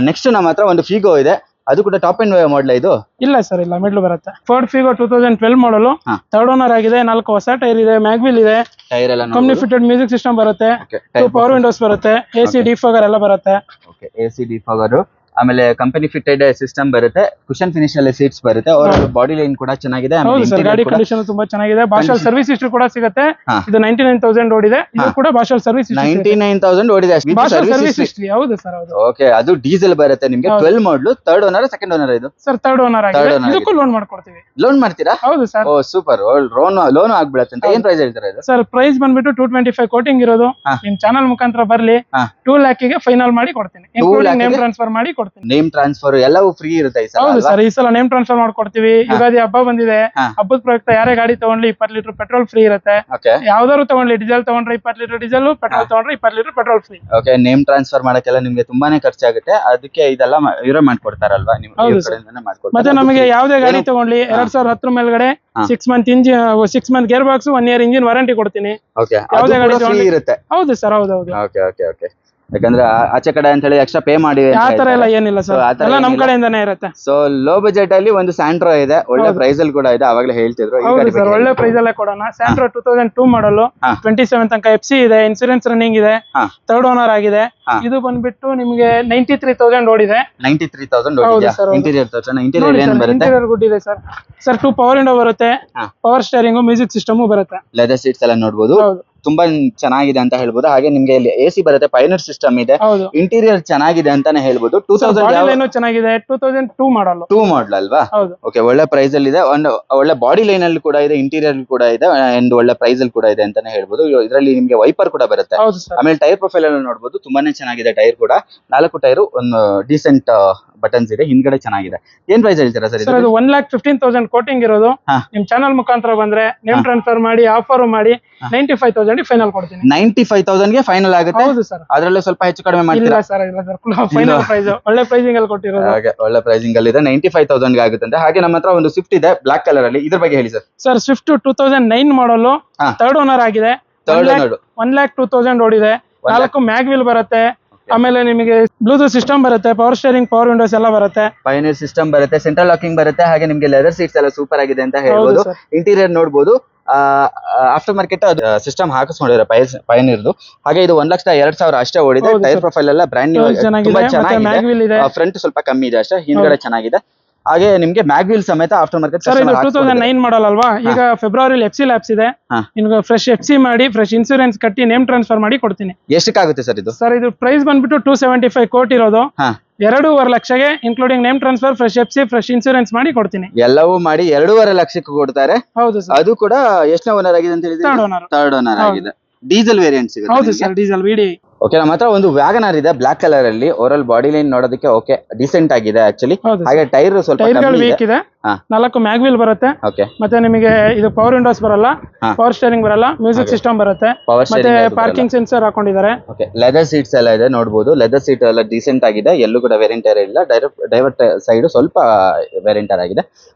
[SPEAKER 2] ನೆಕ್ಸ್ಟ್ ನಮ್ಮ ಹತ್ರ ಒಂದು ಫಿಗೋ ಇದೆ, ಅದು ಕೂಡ ಟಾಪ್ ಅಂಡ್ ಮಾಡಲ್. ಇದು
[SPEAKER 1] ಇಲ್ಲ ಸರ್, ಇಲ್ಲ, ಮಿಡ್ಲ್ ಬರುತ್ತೆ. ಫೋರ್ಡ್ ಫಿಗೋ 2012 ಮಾಡಲ್, ಥರ್ಡ್ ಓನರ್ ಆಗಿದೆ. 4 ಹೊಸ ಟೈರ್ ಇದೆ, ಮ್ಯಾಗ್ವಿಲ್ ಇದೆ,
[SPEAKER 2] ಟೈರ್ ಎಲ್ಲ
[SPEAKER 1] ಕಂಪ್ನಿ ಫಿಟೆಡ್ ಮ್ಯೂಸಿಕ್ ಸಿಸ್ಟಮ್ ಬರುತ್ತೆ, 2 ಪವರ್ ವಿಂಡೋಸ್ ಬರುತ್ತೆ, AC ಡಿಫಾಗರ್ ಎಲ್ಲ ಬರುತ್ತೆ.
[SPEAKER 2] ಓಕೆ, AC ಡಿಫಾಗರ್, ಆಮೇಲೆ ಕಂಪನಿ ಫಿಟೆಡ್ ಸಿಸ್ಟಮ್ ಬರುತ್ತೆ, ಕುಶನ್ ಫಿನಿಶ್ ಅಲ್ಲಿ ಸೀಟ್ಸ್ ಬರುತ್ತೆ. ಅವರ ಬಾಡಿ ಲೈನ್ ಕೂಡ ಚೆನ್ನಾಗಿದೆ.
[SPEAKER 1] ಹೌದು ಸರ್, ಗಾಡಿ ಕಂಡೀಷನ್ ತುಂಬಾ ಚೆನ್ನಾಗಿದೆ. ಭಾಷಲ್ ಸರ್ವಿಸ್ ಹಿಸ್ಟ್ರಿ ಕೂಡ ಸಿಗುತ್ತೆ. ಇದು 99,000 ಓಡಿದೆ. ಇದು ಕೂಡ ಭಾಷಲ್ ಸರ್ವಿಸ್ ಹಿಸ್ಟ್ರಿ
[SPEAKER 2] 99,000 ಓಡಿದೆ.
[SPEAKER 1] Service history. ಹೌದು ಸರ್, ಹೌದು.
[SPEAKER 2] ಓಕೆ, ಅದು ಡೀಸೆಲ್ ಬರುತ್ತೆ ನಿಮಗೆ. 12 ಮಾಡಲ್, ಥರ್ಡ್ ಓನರ್, ಸೆಕೆಂಡ್ ಓನರ್. ಇದು
[SPEAKER 1] ಸರ್ ಥರ್ಡ್ ಓನರ್ ಆಗಿದೆ. ಇದಕ್ಕೂ ಲೋನ್ ಮಾಡ್ಕೊಡ್ತೀವಿ.
[SPEAKER 2] ಲೋನ್ ಮಾಡ್ತೀರಾ?
[SPEAKER 1] ಹೌದು ಸರ್.
[SPEAKER 2] ಓ ಸೂಪರ್, ಲೋನ್ ಆಗ್ಬಿಡುತ್ತೆ ಅಂತ. ಏನ್ ಪ್ರೈಸ್ ಹೇಳ್ತಾರೆ ಇದು?
[SPEAKER 1] ಸರ್, ಪ್ರೈಸ್ ಬಂದ್ಬಿಟ್ಟು 225 ಕೋಟಿಂಗ್ ಇರೋದು. ನಿಮ್ ಚಾನಲ್ ಮುಖಾಂತರ ಬರ್ಲಿ, 2 lakh ಗೆ ಫೈನಲ್ ಮಾಡಿ ಕೊಡ್ತೀನಿ. ನೇಮ್ ಟ್ರಾನ್ಸ್ಫರ್ ಮಾಡಿ ಕೊಡ್ತೀನಿ.
[SPEAKER 2] ನೇಮ್ ಟ್ರಾನ್ಸ್ಫರ್ ಎಲ್ಲವೂ ಫ್ರೀ ಇರುತ್ತೆ ಈ ಸಲ.
[SPEAKER 1] ಹೌದು ಸರ್, ಈ ಸಲ ನೇಮ್ ಟ್ರಾನ್ಸ್ಫರ್ ಮಾಡ್ಕೊಡ್ತೀವಿ. ಯುಗಾದಿ ಹಬ್ಬ ಬಂದಿದೆ, ಹಬ್ಬದ ಪ್ರಯುಕ್ತ ಯಾರೇ ಗಾಡಿ ತಗೊಂಡ್ಲಿ 20 ಲೀಟರ್ ಪೆಟ್ರೋಲ್ ಫ್ರೀ ಇರುತ್ತೆ. ಯಾವ್ದಾದ್ರು ತಗೊಂಡ್ಲಿ, ಡೀಸೆಲ್ ತಗೊಂಡ್ರೆ 20 ಲೀಟರ್ ಡೀಸೆಲ್, ಪೆಟ್ರೋಲ್ ತಗೊಂಡ್ರೆ 20 litre petrol free.
[SPEAKER 2] Okay, name transfer ಮಾಡಕ್ಕೆಲ್ಲ ನಿಮ್ಗೆ ತುಂಬಾನೇ ಖರ್ಚಾಗುತ್ತೆ, ಅದಕ್ಕೆ ಇದೆಲ್ಲ ಇವರೇ ಮಾಡ್ಕೊಡ್ತಾರಲ್ಲ, ನೀವು ಕಡೆಯಿಂದನೇ ಮಾಡ್ಕೊಡ್ತಾರೆ.
[SPEAKER 1] ಮತ್ತೆ ನಮಗೆ ಯಾವ್ದೇ ಗಾಡಿ ತಗೊಂಡ್ಲಿ 2010 ಮೇಲ್ಗಡೆ 6 month engine, 6 month gear box, 1 year engine warranty ಕೊಡ್ತೀನಿ.
[SPEAKER 2] ಯಾವ್ದೇ ಗಾಡಿ ಇರುತ್ತೆ.
[SPEAKER 1] ಹೌದು ಸರ್, ಹೌದು.
[SPEAKER 2] ಓಕೆ ಓಕೆ ಓಕೆ ಯಾಕಂದ್ರೆ ಆಚೆ ಕಡೆ ಅಂತ ಹೇಳಿ ಎಕ್ಸ್ಟ್ರಾ ಪೇ ಮಾಡಿ
[SPEAKER 1] ಆ ತರ ಎಲ್ಲ ಏನಿಲ್ಲ ಸರ್, ಎಲ್ಲ ನಮ್ ಕಡೆಯಿಂದಾನೇ ಇರುತ್ತೆ.
[SPEAKER 2] ಸೊ ಲೋ ಬಜೆಟ್ ಅಲ್ಲಿ ಒಂದು ಸ್ಯಾಂಟ್ರೋ ಇದೆ, ಒಳ್ಳೆ ಪ್ರೈಸ್ ಅಲ್ಲಿ ಕೂಡ ಇದೆ, ಅವಾಗಲೇ ಹೇಳ್ತಿದ್ರು. ಈ
[SPEAKER 1] ಹೌದು
[SPEAKER 2] ಗಾಡಿ
[SPEAKER 1] ಸರ್,
[SPEAKER 2] ಬಗ್ಗೆ
[SPEAKER 1] ಒಳ್ಳೆ ಪ್ರೈಸ್ ಅಲ್ಲೇ ಕೊಡೋಣ. ಸ್ಯಾಂಟ್ರೋ 2002 ಮಾಡಲ್, 27 ತನಕ FC ಇದೆ, ಇನ್ಸೂರೆನ್ಸ್ ರನ್ನಿಂಗ್ ಇದೆ,
[SPEAKER 2] ಹಾ.
[SPEAKER 1] 3rd ಓನರ್ ಆಗಿದೆ. ಇದು ಬಂದ್ಬಿಟ್ಟು ನಿಮ್ಗೆ 93,000 ಓಡಿದೆ.
[SPEAKER 2] 93,000
[SPEAKER 1] ಹೌದು sir, ಹೌದು.
[SPEAKER 2] ಇಂಟೀರಿಯರ್ ತೋರ್ಸೋಣ. ಇಂಟೀರಿಯರ್ ಏನ್ ಬರುತ್ತೆ?
[SPEAKER 1] ಇಂಟೀರಿಯರ್ ಗುಡ್ ಇದೆ ಸರ್. 2 ಪವರ್ ವಿಂಡೋ ಬರುತ್ತೆ,
[SPEAKER 2] ಹಾ.
[SPEAKER 1] ಪವರ್ ಸ್ಟೇರಿಂಗ್, ಮ್ಯೂಸಿಕ್ ಸಿಸ್ಟಮ್ ಬರುತ್ತೆ.
[SPEAKER 2] ಲೆದರ್ ಸೀಟ್ಸ್ ಎಲ್ಲ ನೋಡ್ಬೋದು,
[SPEAKER 1] ಹೌದು
[SPEAKER 2] ತುಂಬಾ ಚೆನ್ನಾಗಿದೆ ಅಂತ ಹೇಳ್ಬೋದು. ಹಾಗೆ ನಿಮ್ಗೆ ಇಲ್ಲಿ AC ಬರುತ್ತೆ, ಪೈನರ್ ಸಿಸ್ಟಮ್ ಇದೆ,
[SPEAKER 1] ಹೌದು.
[SPEAKER 2] ಇಂಟೀರಿಯರ್ ಚೆನ್ನಾಗಿದೆ ಅಂತಾನೆ ಹೇಳ್ಬೋದು.
[SPEAKER 1] ಬಾಡಿ ಲೈನ್ ಚೆನ್ನಾಗಿದೆ, 2002 ಮಾಡಲ್.
[SPEAKER 2] 2 ಮಾಡಲ್ ಅಲ್ವಾ?
[SPEAKER 1] ಹೌದು.
[SPEAKER 2] ಓಕೆ, ಒಳ್ಳೆ ಪ್ರೈಸ್ ಅಲ್ಲಿ ಇದೆ, ಒಂದು ಒಳ್ಳೆ ಬಾಡಿ ಲೈನ್ ಅಲ್ಲಿ ಕೂಡ ಇದೆ, ಇಂಟೀರಿಯರ್ ಕೂಡ ಇದೆ, ಅಂಡ್ ಒಳ್ಳೆ ಪ್ರೈಸ್ ಅಲ್ಲಿ ಕೂಡ ಇದೆ ಅಂತಾನೆ ಹೇಳ್ಬೋದು. ಇದರಲ್ಲಿ ನಿಮ್ಗೆ ವೈಪರ್ ಕೂಡ ಬರುತ್ತೆ.
[SPEAKER 1] ಹೌದು ಸರ್.
[SPEAKER 2] ಆಮೇಲೆ ಟೈರ್ ಪ್ರೊಫೈಲ್ ಅನ್ನು ನೋಡ್ಬೋದು, ತುಂಬಾನೇ ಚೆನ್ನಾಗಿದೆ ಟೈರ್ ಕೂಡ. 4 ಟೈರು, ಒಂದು ಡೀಸೆಂಟ್ ಬಟನ್ಸ್ ಇದೆ, ಹಿಂದ್ಗಡೆ ಚೆನ್ನಾಗಿದೆ. ಏನ್ ಪ್ರೈಸ್ ಹೇಳ್ತೀರಾ ಸರ್?
[SPEAKER 1] ಸರ್ ಇದು 1,15,000 ಕೋಟಿಂಗ್ ಇರೋದು.
[SPEAKER 2] ಹಾ.
[SPEAKER 1] ನಿಮ್ ಚಾನಲ್ ಮುಖಾಂತರ ಬಂದ್ರೆ ನೇಮ್ ಟ್ರಾನ್ಸ್ಫರ್ ಮಾಡಿ ಆಫರ್ ಮಾಡಿ 95,000 ಫೈನಲ್ ಕೊಡ್ತೀನಿ.
[SPEAKER 2] 95,000 ಗೆ ಫೈನಲ್ ಆಗುತ್ತೆ.
[SPEAKER 1] ಹೌದು ಸರ್.
[SPEAKER 2] ಅದ್ರಲ್ಲೂ ಸ್ವಲ್ಪ ಹೆಚ್ಚು ಕಡಿಮೆ
[SPEAKER 1] ಇಲ್ಲ
[SPEAKER 2] ಮಾಡ್ತೀರಾ?
[SPEAKER 1] ಸರ್, ಇಲ್ಲ ಸರ್, ಫೈನಲ್ ಪ್ರೈಸ್ ಒಳ್ಳೆ ಪ್ರೈಸಿಂಗ್ ಅಲ್ಲಿ ಕೊಟ್ಟಿರೋದು.
[SPEAKER 2] ಹಾಗೆ ಒಳ್ಳೆ ಪ್ರೈಸಿಂಗ್ ಅಲ್ಲಿ ಇದೆ, 95,000 ಗೆ ಆಗುತ್ತೆ. ಹಾಗೆ ನಮ್ಮ ಹತ್ರ ಒಂದು ಸ್ವಿಫ್ಟ್ ಇದೆ ಬ್ಲಾಕ್ ಕಲರ್ ಅಲ್ಲಿ, ಇದ್ರ ಬಗ್ಗೆ ಹೇಳಿ ಸರ್.
[SPEAKER 1] ಸರ್ ಸ್ವಿಫ್ಟ್ 2009 ಮಾಡಲ್,
[SPEAKER 2] ಹಾ.
[SPEAKER 1] 3rd ಓನರ್ ಆಗಿದೆ.
[SPEAKER 2] 1,02,000
[SPEAKER 1] ಓಡಿದೆ. 4 ಮ್ಯಾಗ್ ವೀಲ್ ಬರುತ್ತೆ. ಆಮೇಲೆ ನಿಮಗೆ ಬ್ಲೂಟೂತ್ ಸಿಸ್ಟಮ್ ಬರುತ್ತೆ, ಪವರ್ ಸ್ಟೇರಿಂಗ್, ಪವರ್ ವಿಂಡೋಸ್ ಎಲ್ಲ ಬರುತ್ತೆ.
[SPEAKER 2] ಪೈನರ್ ಸಿಸ್ಟಮ್ ಬರುತ್ತೆ, ಸೆಂಟ್ರಲ್ ಲಾಕಿಂಗ್ ಬರುತ್ತೆ. ಹಾಗೆ ನಿಮ್ಗೆ ಲೆದರ್ ಸೀಟ್ಸ್ ಎಲ್ಲ ಸೂಪರ್ ಆಗಿದೆ ಅಂತ ಹೇಳ್ಬೋದು.
[SPEAKER 1] ಸರ್.
[SPEAKER 2] ಇಂಟೀರಿಯರ್ ನೋಡ್ಬೋದು, ಆಫ್ಟರ್ ಮಾರ್ಕೆಟ್ ಸಿಸ್ಟಮ್ ಹಾಕಿಸ್ಕೊಂಡಿದ್ದಾರೆ ಪೈನರ್ದು. ಹಾಗೆ ಇದು 1,02,000 ಅಷ್ಟೇ ಓಡಿದೆ.
[SPEAKER 1] ಹೌದು
[SPEAKER 2] ಟೈರ್
[SPEAKER 1] ಸರ್.
[SPEAKER 2] ಪ್ರೊಫೈಲ್ ಎಲ್ಲ ಬ್ರ್ಯಾಂಡ್ ನ್ಯೂ, ತುಂಬಾ
[SPEAKER 1] ಚೆನ್ನಾಗಿದೆ, ಮತ್ತೆ
[SPEAKER 2] ಚೆನ್ನಾಗಿದೆ.
[SPEAKER 1] ಮ್ಯಾಗ್ ವೀಲ್ ಇದೆ.
[SPEAKER 2] ಫ್ರಂಟ್ ಸ್ವಲ್ಪ ಕಮ್ಮಿ ಇದೆ ಅಷ್ಟೇ, ಹಿಂದ್ಗಡೆ ಚೆನ್ನಾಗಿದೆ. ಹಾಗೆ ನಿಮ್ಗೆ ಮ್ಯಾಗ್ ವೀಲ್ ಸಮೇತ ಆಫ್ಟರ್ ಮಾರ್ಕೆಟ್.
[SPEAKER 1] ಸರ್ ಇದು 2009 ಮಾಡಲ್ ಅಲ್ವಾ? ಈಗ ಫೆಬ್ರವರಿಲಿ FC ಲ್ಯಾಬ್ಸ್ ಇದೆ.
[SPEAKER 2] ಹಾ.
[SPEAKER 1] ನಿಮ್ಗೆ ಫ್ರೆಶ್ FC ಮಾಡಿ, ಫ್ರೆಶ್ ಇನ್ಸೂರೆನ್ಸ್ ಕಟ್ಟಿ, ನೇಮ್ ಟ್ರಾನ್ಸ್ಫರ್ ಮಾಡಿ ಕೊಡ್ತೀನಿ.
[SPEAKER 2] ಎಷ್ಟಕ್ಕಾಗುತ್ತೆ ಸರ್ ಇದು?
[SPEAKER 1] ಸರ್ ಇದು ಪ್ರೈಸ್ ಬಂದ್ಬಿಟ್ಟು 275 ಕೋಟಿ ಇರೋದು.
[SPEAKER 2] ಹಾ.
[SPEAKER 1] 2.5 ಲಕ್ಷಕ್ಕೆ including name transfer, fresh FC, fresh insurance ಮಾಡಿ ಕೊಡ್ತೀನಿ.
[SPEAKER 2] ಎಲ್ಲವೂ ಮಾಡಿ 2.5 ಲಕ್ಷಕ್ಕೆ ಕೊಡ್ತಾರೆ.
[SPEAKER 1] ಹೌದು ಸರ್.
[SPEAKER 2] ಅದು ಕೂಡ ಎಷ್ಟನೇ ಓನರ್ ಆಗಿದೆ ಅಂತ ಹೇಳಿದ್ರೆ?
[SPEAKER 1] 3rd owner.
[SPEAKER 2] 3rd ಓನರ್ ಆಗಿದೆ. ಡೀಸೆಲ್ ವೇರಿಯಂಟ್ ಸಿಗುತ್ತೆ.
[SPEAKER 1] ಹೌದು ಸರ್, ಡೀಸೆಲ್ VDI.
[SPEAKER 2] ಓಕೆ, ನಮ್ಮ ಹತ್ರ ಒಂದು ವ್ಯಾಗನರ್ ಇದೆ ಬ್ಲಾಕ್ ಕಲರ್ ಅಲ್ಲಿ. ಓವರಾಲ್ ಬಾಡಿ ಲೈನ್ ನೋಡೋದಕ್ಕೆ ಓಕೆ ಡೀಸೆಂಟ್ ಆಗಿದೆ ಆಕ್ಚುಲಿ.
[SPEAKER 1] ಹೌದು
[SPEAKER 2] ಹಾಗೆ ಟೈರ್ ಸ್ವಲ್ಪ
[SPEAKER 1] ಟೈರ್ಗಳು
[SPEAKER 2] ಕಮ್ಮಿ
[SPEAKER 1] ವೀಕ್
[SPEAKER 2] ಇದೆ.
[SPEAKER 1] ಇದೆ.
[SPEAKER 2] ಹಾ.
[SPEAKER 1] 4 ಮ್ಯಾಗ್ ವೀಲ್ ಬರುತ್ತೆ.
[SPEAKER 2] ಓಕೆ,
[SPEAKER 1] ಮತ್ತೆ ನಿಮಗೆ ಇದು ಪವರ್ ವಿಂಡೋಸ್ ಬರಲ್ಲ,
[SPEAKER 2] ಹಾ.
[SPEAKER 1] ಪವರ್ ಸ್ಟೇರಿಂಗ್ ಬರಲ್ಲ, ಮ್ಯೂಸಿಕ್ ಸಿಸ್ಟಮ್ ಬರುತ್ತೆ,
[SPEAKER 2] ಪವರ್
[SPEAKER 1] ಮತ್ತೆ ಪಾರ್ಕಿಂಗ್ ಸೆನ್ಸರ್ ಹಾಕೊಂಡಿದ್ದಾರೆ.
[SPEAKER 2] ಓಕೆ, ಲೆದರ್ ಸೀಟ್ಸ್ ಎಲ್ಲ ಇದೆ ನೋಡಬಹುದು. ಲೆದರ್ ಸೀಟ್ ಎಲ್ಲ ಡೀಸೆಂಟ್ ಆಗಿದೆ, ಎಲ್ಲೂ ಕೂಡ ವೇರಿಯಂಟರ್ ಇಲ್ಲ. ಡೈವರ್ಟ್ ಸೈಡ್ ಸ್ವಲ್ಪ ವೇರಿಯಂಟರ್ ಆಗಿದೆ.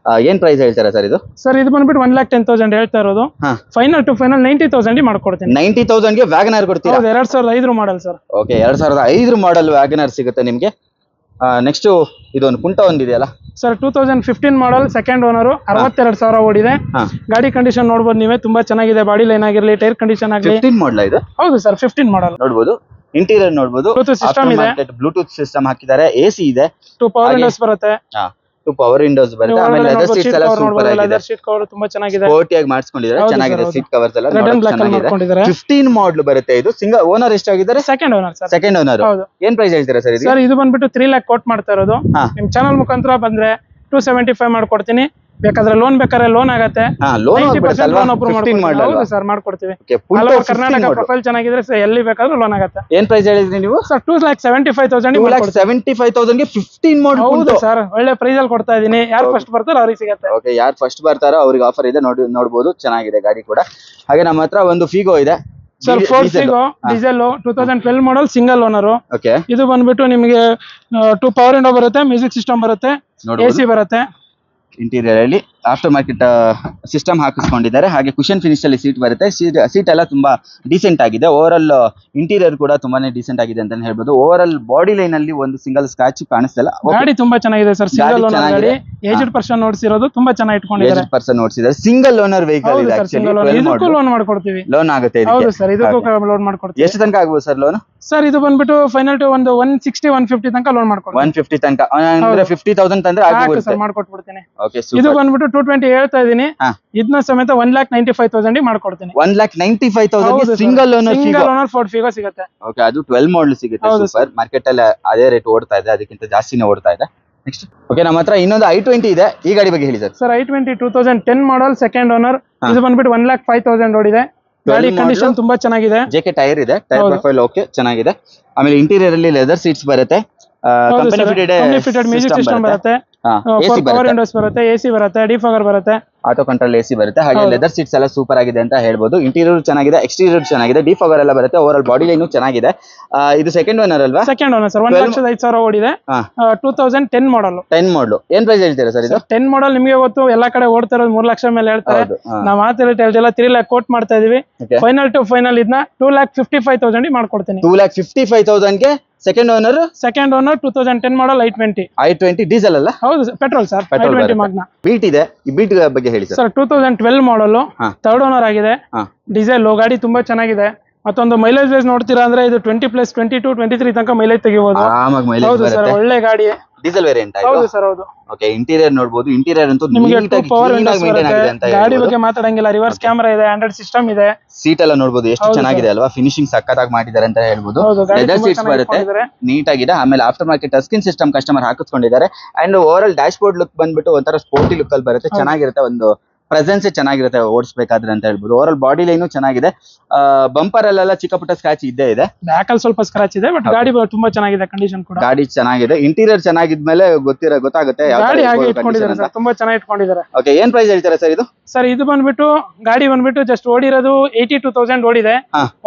[SPEAKER 2] ಏನ್ ಪ್ರೈಸ್ ಹೇಳ್ತೀರಾ ಸರ್ ಇದು?
[SPEAKER 1] ಸರ್ ಇದು ಬಂದ್ಬಿಟ್ಟು 1,10,000 ಹೇಳ್ತಾ ಇರೋದು.
[SPEAKER 2] ಹಾ.
[SPEAKER 1] ಫೈನಲ್ ಟು ಫೈನಲ್ 90,000 ಮಾಡ್ಕೊಡ್ತೀನಿ.
[SPEAKER 2] 90,000 ಗೆ ವ್ಯಾಗನರ್ ಕೊಡ್ತೀರಾ?
[SPEAKER 1] ಹೌದು, 2005 ಮಾಡಲ್ ಸರ್.
[SPEAKER 2] ಓಕೆ, 2005 ಮಾಡಲ್ ವ್ಯಾಗನರ್ ಸಿಗುತ್ತೆ ನಿಮ್ಗೆ. ನೆಕ್ಸ್ಟ್ ಇದೊಂದು ಪುಂಟ ಒಂದಿದೆಯಲ್ಲ
[SPEAKER 1] ಸರ್, 2015 ಮಾಡಲ್, 2nd ಓನರ್, 62,000 ಓಡಿದೆ.
[SPEAKER 2] ಹಾ.
[SPEAKER 1] ಗಾಡಿ ಕಂಡೀಷನ್ ನೋಡ್ಬೋದು ನೀವೇ, ತುಂಬಾ ಚೆನ್ನಾಗಿದೆ. ಬಾಡಿ ಲೈನ್ ಆಗಿರಲಿ, ಟೈರ್ ಕಂಡೀಷನ್ ಆಗಲಿ.
[SPEAKER 2] 15 ಮಾಡಲ್ ಇದು?
[SPEAKER 1] ಹೌದು ಸರ್, 15 ಮಾಡಲ್.
[SPEAKER 2] ನೋಡ್ಬೋದು, ಇಂಟೀರಿಯರ್ ನೋಡ್ಬೋದು,
[SPEAKER 1] Bluetooth system ಇದೆ.
[SPEAKER 2] ಬ್ಲೂಟೂತ್ ಸಿಸ್ಟಮ್ ಹಾಕಿದ್ದಾರೆ, AC ಇದೆ,
[SPEAKER 1] 2 ಪವರ್ ವಿಂಡೋಸ್ ಬರುತ್ತೆ.
[SPEAKER 2] 2 ಪವರ್ ವಿಂಡೋಸ್ ಬರುತ್ತೆ. ಆಮೇಲೆ ಲೆದರ್ ಸೀಟ್ಸ್ ಎಲ್ಲ ಸೂಪರ್ ಆಗಿದೆ,
[SPEAKER 1] ಲೆದರ್ ಸೀಟ್ ಕವರ್ ತುಂಬಾ ಚೆನ್ನಾಗಿದೆ,
[SPEAKER 2] ಸ್ಪೋರ್ಟಿಯಾಗಿ ಮಾಡಿಸ್ಕೊಂಡಿದ್ದಾರೆ,
[SPEAKER 1] ಹೌದು
[SPEAKER 2] ಚೆನ್ನಾಗಿದೆ.
[SPEAKER 1] ಸರ್,
[SPEAKER 2] ಸೀಟ್ ಕವರ್ಸ್ ಎಲ್ಲ
[SPEAKER 1] ರೆಡ್ ಅಂಡ್
[SPEAKER 2] ನೋಡೋಕೆ
[SPEAKER 1] ಬ್ಲಾಕ್ ಅಲ್ಲಿ
[SPEAKER 2] ಚೆನ್ನಾಗಿದೆ.
[SPEAKER 1] ಮಾಡ್ಕೊಂಡಿದ್ದಾರೆ.
[SPEAKER 2] 15 ಮಾಡಲ್ ಬರುತ್ತೆ ಇದು. ಸಿಂಗಲ್ ಓನರ್ ಎಷ್ಟಾಗಿದ್ದಾರೆ?
[SPEAKER 1] 2nd owner sir.
[SPEAKER 2] 2nd owner.
[SPEAKER 1] ಹೌದು.
[SPEAKER 2] ಏನ್ ಪ್ರೈಸ್ ಹೇಳ್ತೀರಾ ಸರ್ ಇದು?
[SPEAKER 1] ಸರ್ ಇದು ಬಂದ್ಬಿಟ್ಟು 3 ಲ್ಯಾಕ್ ಕೋಟ್ ಮಾಡ್ತಾ ಇರೋದು.
[SPEAKER 2] ಹಾ.
[SPEAKER 1] ನಿಮ್ ಚಾನಲ್ ಮುಖಾಂತರ ಬಂದ್ರೆ 275 ಮಾಡ್ಕೊಡ್ತೀನಿ. ಬೇಕಾದ್ರೆ ಲೋನ್ ಬೇಕಾದ್ರೆ ಲೋನ್ ಆಗತ್ತೆ.
[SPEAKER 2] ಲೋನ್
[SPEAKER 1] 90% ಲೋನ್ ಅಪ್ರೂವ್ ಮಾಡ್ಕೊಡ್ತೀವಿ. ಹೌದು ಸರ್, ಮಾಡ್ಕೊಡ್ತೀವಿ. ಕರ್ನಾಟಕ ಪ್ರೊಫೈಲ್ ಚೆನ್ನಾಗಿದ್ರೆ ಎಲ್ಲಿ ಬೇಕಾದ್ರೂ ಲೋನ್ ಆಗತ್ತೆ.
[SPEAKER 2] ಏನ್ ಪ್ರೈಸ್ ಹೇಳಿದ್ರಿ ನೀವು?
[SPEAKER 1] ಸರ್ 2,75,000
[SPEAKER 2] 2,75,000 ಗೆ 15 ಮಾಡಲ್.
[SPEAKER 1] ಹೌದು ಸರ್, ಒಳ್ಳೆ ಪ್ರೈಸ್ ಅಲ್ಲಿ ಕೊಡ್ತಾ ಇದೀನಿ. ಯಾರು ಫಸ್ಟ್ ಬರ್ತಾರೋ ಅವ್ರಿಗೆ ಸಿಗತ್ತೆ.
[SPEAKER 2] ಓಕೆ, ಯಾರು ಫಸ್ಟ್ ಬರ್ತಾರೋ ಅವ್ರಿಗೆ ಆಫರ್ ಇದೆ, ನೋಡಬಹುದು. ಚೆನ್ನಾಗಿದೆ ಗಾಡಿ ಕೂಡ. ಹಾಗೆ ನಮ್ಮ ಹತ್ರ ಒಂದು ಫಿಗೋ ಇದೆ
[SPEAKER 1] ಸರ್, ಫೋರ್ಡ್ ಫಿಗೋ ಡೀಸೆಲ್ 2012 ಮಾಡಲ್, ಸಿಂಗಲ್ ಓನರ್.
[SPEAKER 2] ಓಕೆ,
[SPEAKER 1] ಇದು ಬಂದ್ಬಿಟ್ಟು ನಿಮಗೆ 2 ಪವರ್ ವಿಂಡೋ ಬರುತ್ತೆ, ಮ್ಯೂಸಿಕ್ ಸಿಸ್ಟಮ್ ಬರುತ್ತೆ, AC ಬರುತ್ತೆ.
[SPEAKER 2] ಇಂಟೀರಿಯರ್ ಅಲ್ಲಿ ಆಫ್ಟರ್ ಮಾರ್ಕೆಟ್ ಸಿಸ್ಟಮ್ ಹಾಕಿಸ್ಕೊಂಡಿದ್ದಾರೆ. ಹಾಗೆ ಕುಶನ್ ಫಿನಿಶ್ ಅಲ್ಲಿ ಸೀಟ್ ಬರುತ್ತೆ. ಸೀಟ್ ಎಲ್ಲ ತುಂಬಾ ಡೀಸೆಂಟ್ ಆಗಿದೆ. ಓವರ್ ಆಲ್ ಇಂಟೀರಿಯರ್ ಕೂಡ ತುಂಬಾನೇ ಡೀಸೆಂಟ್ ಆಗಿದೆ ಅಂತ ಹೇಳ್ಬೋದು. ಓವರ್ ಆಲ್ ಬಾಡಿ ಲೈನ್ ಅಲ್ಲಿ ಒಂದು ಸಿಂಗಲ್ ಸ್ಕ್ರಾಚ್ ಕಾಣಿಸ್ತಿಲ್ಲ.
[SPEAKER 1] ಗಾಡಿ ತುಂಬಾ ಚೆನ್ನಾಗಿದೆ ಸರ್, ಸಿಂಗಲ್ ಓನರ್ ಗಾಡಿ. ಏಜ್ಡ್ ಪರ್ಸನ್ ನೋಡ್ಸಿರೋದು, ತುಂಬಾ ಚೆನ್ನಾಗಿ ಇಟ್ಕೊಂಡಿದ್ದಾರೆ.
[SPEAKER 2] ಪರ್ಸನ್ ನೋಡ್ಸಿದ್ದಾರೆ. ಸಿಂಗಲ್ ಓನರ್ ವೆಹಿಕಲ್ ಇದೆ ಆಕ್ಚುಲಿ.
[SPEAKER 1] ಇದಕ್ಕೂ ಲೋನ್ ಮಾಡ್ಕೊಡ್ತೀವಿ.
[SPEAKER 2] ಲೋನ್ ಆಗುತ್ತೆ?
[SPEAKER 1] ಹೌದು ಸರ್, ಇದಕ್ಕೂ ಲೋನ್ ಮಾಡ್ಕೊಡ್ತೀವಿ.
[SPEAKER 2] ಎಷ್ಟು ತನಕ ಆಗ್ಬೋದು ಸರ್ ಲೋನ್?
[SPEAKER 1] ಸರ್ ಇದು ಬಂದ್ಬಿಟ್ಟು ಫೈನಲ್ ಟು ಒಂದು 160-150 ತನಕ ಲೋನ್ ಮಾಡ್ಕೊಡ್ತೀವಿ.
[SPEAKER 2] 150 ತನಕ ಅಂದ್ರೆ 50,000 ತಂದ್ರೆ ಆಗ್ಬೋದು
[SPEAKER 1] ಸರ್, ಮಾಡ್ಕೊಟ್ಬಿಡ್ತೀನಿ.
[SPEAKER 2] ಓಕೆ,
[SPEAKER 1] ಇದು ಬಂದ್ಬಿಟ್ಟು 220 ಹೇಳ್ತಾ ಇದೀನಿ. ಇದನ್ನ ಸಮೇತ 1,95,000 ಮಾಡ್ಕೊಡ್ತೀನಿ.
[SPEAKER 2] 1,95,000 ಸಿಂಗಲ್ ಓನರ್
[SPEAKER 1] ಫೋರ್ಡ್ ಫಿಗೋ ಸಿಗುತ್ತೆ.
[SPEAKER 2] ಓಕೆ, ಅದು 12 ಮಾಡಲ್ ಸಿಗುತ್ತೆ. ಸೂಪರ್. ಮಾರ್ಕೆಟ್ ಅಲ್ಲಿ ಅದೇ ರೇಟ್ ಓಡ್ತಾ ಇದೆ, ಅದಕ್ಕಿಂತ ಜಾಸ್ತಿನೇ ಓಡ್ತಾ ಇದೆ. ನೆಕ್ಸ್ಟ್ ಓಕೆ, ನಮ್ಮ ಹತ್ರ ಇನ್ನೊಂದು i20 ಇದೆ. ಈ ಗಾಡಿ ಬಗ್ಗೆ ಹೇಳಿ ಸರ್.
[SPEAKER 1] ಸರ್ i20 2010 ಮಾಡಲ್, 2nd ಓನರ್. ಇದು ಬಂದ್ಬಿಟ್ಟು 1,05,000 ಓಡಿದೆ. ಗಾಡಿ ಕಂಡೀಷನ್ ತುಂಬಾ ಚೆನ್ನಾಗಿದೆ.
[SPEAKER 2] JK ಟೈರ್ ಇದೆ, ಟೈರ್ ಪ್ರೊಫೈಲ್ ಓಕೆ ಚೆನ್ನಾಗಿದೆ. ಆಮೇಲೆ ಇಂಟೀರಿಯರ್ ಅಲ್ಲಿ ಲೆದರ್ ಸೀಟ್ಸ್ ಬರುತ್ತೆ, ಕಂಪನಿ ಫಿಟೆಡ್
[SPEAKER 1] ಮ್ಯೂಸಿಕ್ ಸಿಸ್ಟಮ್ ಬರುತ್ತೆ, ಪವರ್ ವಿಂಡೋಸ್ ಬರುತ್ತೆ, AC ಬರುತ್ತೆ, ಡಿಫಾಗರ್ ಬರುತ್ತೆ.
[SPEAKER 2] ಆಟೋ ಕಂಟ್ರೋಲ್ AC ಬರುತ್ತೆ. ಹಾಗೆ
[SPEAKER 1] ಹೌದು.
[SPEAKER 2] ಲೆದರ್ ಸೀಟ್ಸ್ ಎಲ್ಲ ಸೂಪರ್ ಆಗಿದೆ ಅಂತ ಹೇಳ್ಬೋದು. ಇಂಟೀರಿಯರ್ ಚೆನ್ನಾಗಿದೆ, ಎಕ್ಸ್ಟೀರಿಯರ್ ಚೆನ್ನಾಗಿದೆ, ಡಿಫಾಗರ್ ಎಲ್ಲ ಬರುತ್ತೆ. ಓವರ್ ಆಲ್ ಬಾಡಿ ಲೈನು ಚೆನ್ನಾಗಿದೆ. ಇದು ಸೆಕೆಂಡ್ ಓನರ್ ಅಲ್ವಾ?
[SPEAKER 1] Second owner sir. 1,05,000 ಓಡಿದೆ. 2010 ಮಾಡಲ್.
[SPEAKER 2] 10 ಮಾಡಲು ಏನ್ ಪ್ರೈಸ್ ಹೇಳ್ತೀರಾ ಸರ್ ಇದು?
[SPEAKER 1] 10 ಮಾಡಲ್ ನಿಮಗೆ ಗೊತ್ತು, ಎಲ್ಲಾ ಕಡೆ ಓಡ್ತಾ ಇರೋದು 3 ಲಕ್ಷ ಮೇಲೆ ಹೇಳ್ತಾರೆ.
[SPEAKER 2] ಹೌದು.
[SPEAKER 1] ನಾವು ಮಾತ್ರ ಹೇಳ್ತಿಲ್ಲ, 3 lakh ಕೋಟ್ ಮಾಡ್ತಾ ಇದೀವಿ.
[SPEAKER 2] Okay.
[SPEAKER 1] ಫೈನಲ್ ಟು ಫೈನಲ್ ಇದನ್ನ 2,55,000 ಮಾಡ್ಕೊಡ್ತೀನಿ.
[SPEAKER 2] 2,55,000 ಗೆ ಸೆಕೆಂಡ್ ಓನರ್.
[SPEAKER 1] ಸೆಕೆಂಡ್ ಓನರ್ 2010 ಮಾಡಲ್ i20
[SPEAKER 2] ಡೀಸೆಲ್ ಅಲ್ಲ?
[SPEAKER 1] ಹೌದು ಪೆಟ್ರೋಲ್ ಸರ್. i20 ಮಾಗ್ನಾ.
[SPEAKER 2] ಬೀಟ್ ಇದೆ, ಈ ಬೀಟ್ ಬಗ್ಗೆ ಹೇಳಿ ಸರ್.
[SPEAKER 1] 2012 ಮಾಡಲ್, ಥರ್ಡ್ ಓನರ್ ಆಗಿದೆ. ಡೀಸೆಲ್ ಗಾಡಿ ತುಂಬಾ ಚೆನ್ನಾಗಿದೆ. ಮತ್ತೊಂದು ಮೈಲೇಜ್ ವೈಸ್ ನೋಡ್ತೀರಾ ಅಂದ್ರೆ ಇದು 20+, 22, 23 ತನಕ ಮೈಲೇಜ್ ತೆಗಿಬಹುದು. ಹೌದು ಸರ್, ಒಳ್ಳೆ ಗಾಡಿ.
[SPEAKER 2] Diesel variant.
[SPEAKER 1] ಹೌದು ಸರ್, ಹೌದು.
[SPEAKER 2] ಓಕೆ, ಇಂಟೀರಿಯರ್ ನೋಡಬಹುದು. ಇಂಟೀರಿಯರ್ ಅಂತೂ
[SPEAKER 1] ನಿಮಗೆ
[SPEAKER 2] ಪವರ್ ಮೇಂಟೈನ್ ಆಗಿದೆ ಅಂತ
[SPEAKER 1] ಗಾಡಿ ಬಗ್ಗೆ ಮಾತಾಡಂಗಿಲ್ಲ. ರಿವರ್ಸ್ ಕ್ಯಾಮೆರಾ ಇದೆ, ಆಂಡ್ರಾಯ್ಡ್ ಸಿಸ್ಟಮ್ ಇದೆ.
[SPEAKER 2] ಸೀಟ್ ಎಲ್ಲ ನೋಡಬಹುದು ಎಷ್ಟು ಚೆನ್ನಾಗಿದೆ ಅಲ್ವಾ? ಫಿನಿಶಿಂಗ್ ಸಕ್ಕತ್ತಾಗಿ ಮಾಡಿದ್ದಾರೆ ಅಂತ ಹೇಳ್ಬೋದು. ಲೆದರ್ ಸೀಟ್ಸ್ ಬರುತ್ತೆ, ನೀಟ್ ಆಗಿದೆ. ಆಮೇಲೆ aftermarket touch screen system customer ಹಾಕಿಸ್ಕೊಂಡಿದ್ದಾರೆ. And over all dashboard look ಬಂದ್ಬಿಟ್ಟು ಒಂಥರ ಸ್ಪೋರ್ಟಿ ಲುಕ್ ಅಲ್ಲಿ ಬರುತ್ತೆ. ಚೆನ್ನಾಗಿರುತ್ತೆ, ಒಂದು ಪ್ರೆಸೆನ್ಸ್ ಚೆನ್ನಾಗಿರುತ್ತೆ ಓಡಿಸಬೇಕಾದ್ರೆ ಅಂತ ಹೇಳ್ಬೋದು. ಓವರ್ ಆಲ್ ಬಾಡಿ ಲೈನು ಚೆನ್ನಾಗಿದೆ. ಬಂಪರ್ ಅಲ್ಲೆಲ್ಲ ಚಿಕ್ಕ ಪುಟ್ಟ ಸ್ಕ್ರಾಚ್ ಇದ್ದೇ ಇದೆ. ಬ್ಯಾಕ್ ಅಲ್ಲಿ
[SPEAKER 1] ಸ್ವಲ್ಪ ಸ್ಕ್ರಾಚ್ ಇದೆ, ಬಟ್ ಗಾಡಿ ತುಂಬಾ ಚೆನ್ನಾಗಿದೆ. ಕಂಡೀಷನ್ ಕೂಡ
[SPEAKER 2] ಗಾಡಿ ಚೆನ್ನಾಗಿದೆ. ಇಂಟೀರಿಯರ್ ಚೆನ್ನಾಗಿದ್ಮೇಲೆ ಗೊತ್ತಾಗುತ್ತೆ
[SPEAKER 1] ಗಾಡಿ ಹಾಗೆ ಇಟ್ಕೊಂಡಿದ್ದಾರೆ ಸರ್, ತುಂಬಾ ಚೆನ್ನಾಗಿ ಇಟ್ಕೊಂಡಿದ್ದಾರೆ.
[SPEAKER 2] ಓಕೆ, ಏನ್ ಪ್ರೈಸ್ ಹೇಳ್ತೀರಾ ಸರ್ ಇದು?
[SPEAKER 1] ಸರ್ ಇದು ಬಂದ್ಬಿಟ್ಟು ಗಾಡಿ ಬಂದ್ಬಿಟ್ಟು ಜಸ್ಟ್ ಓಡಿರೋದು 82,000 ಓಡಿದೆ.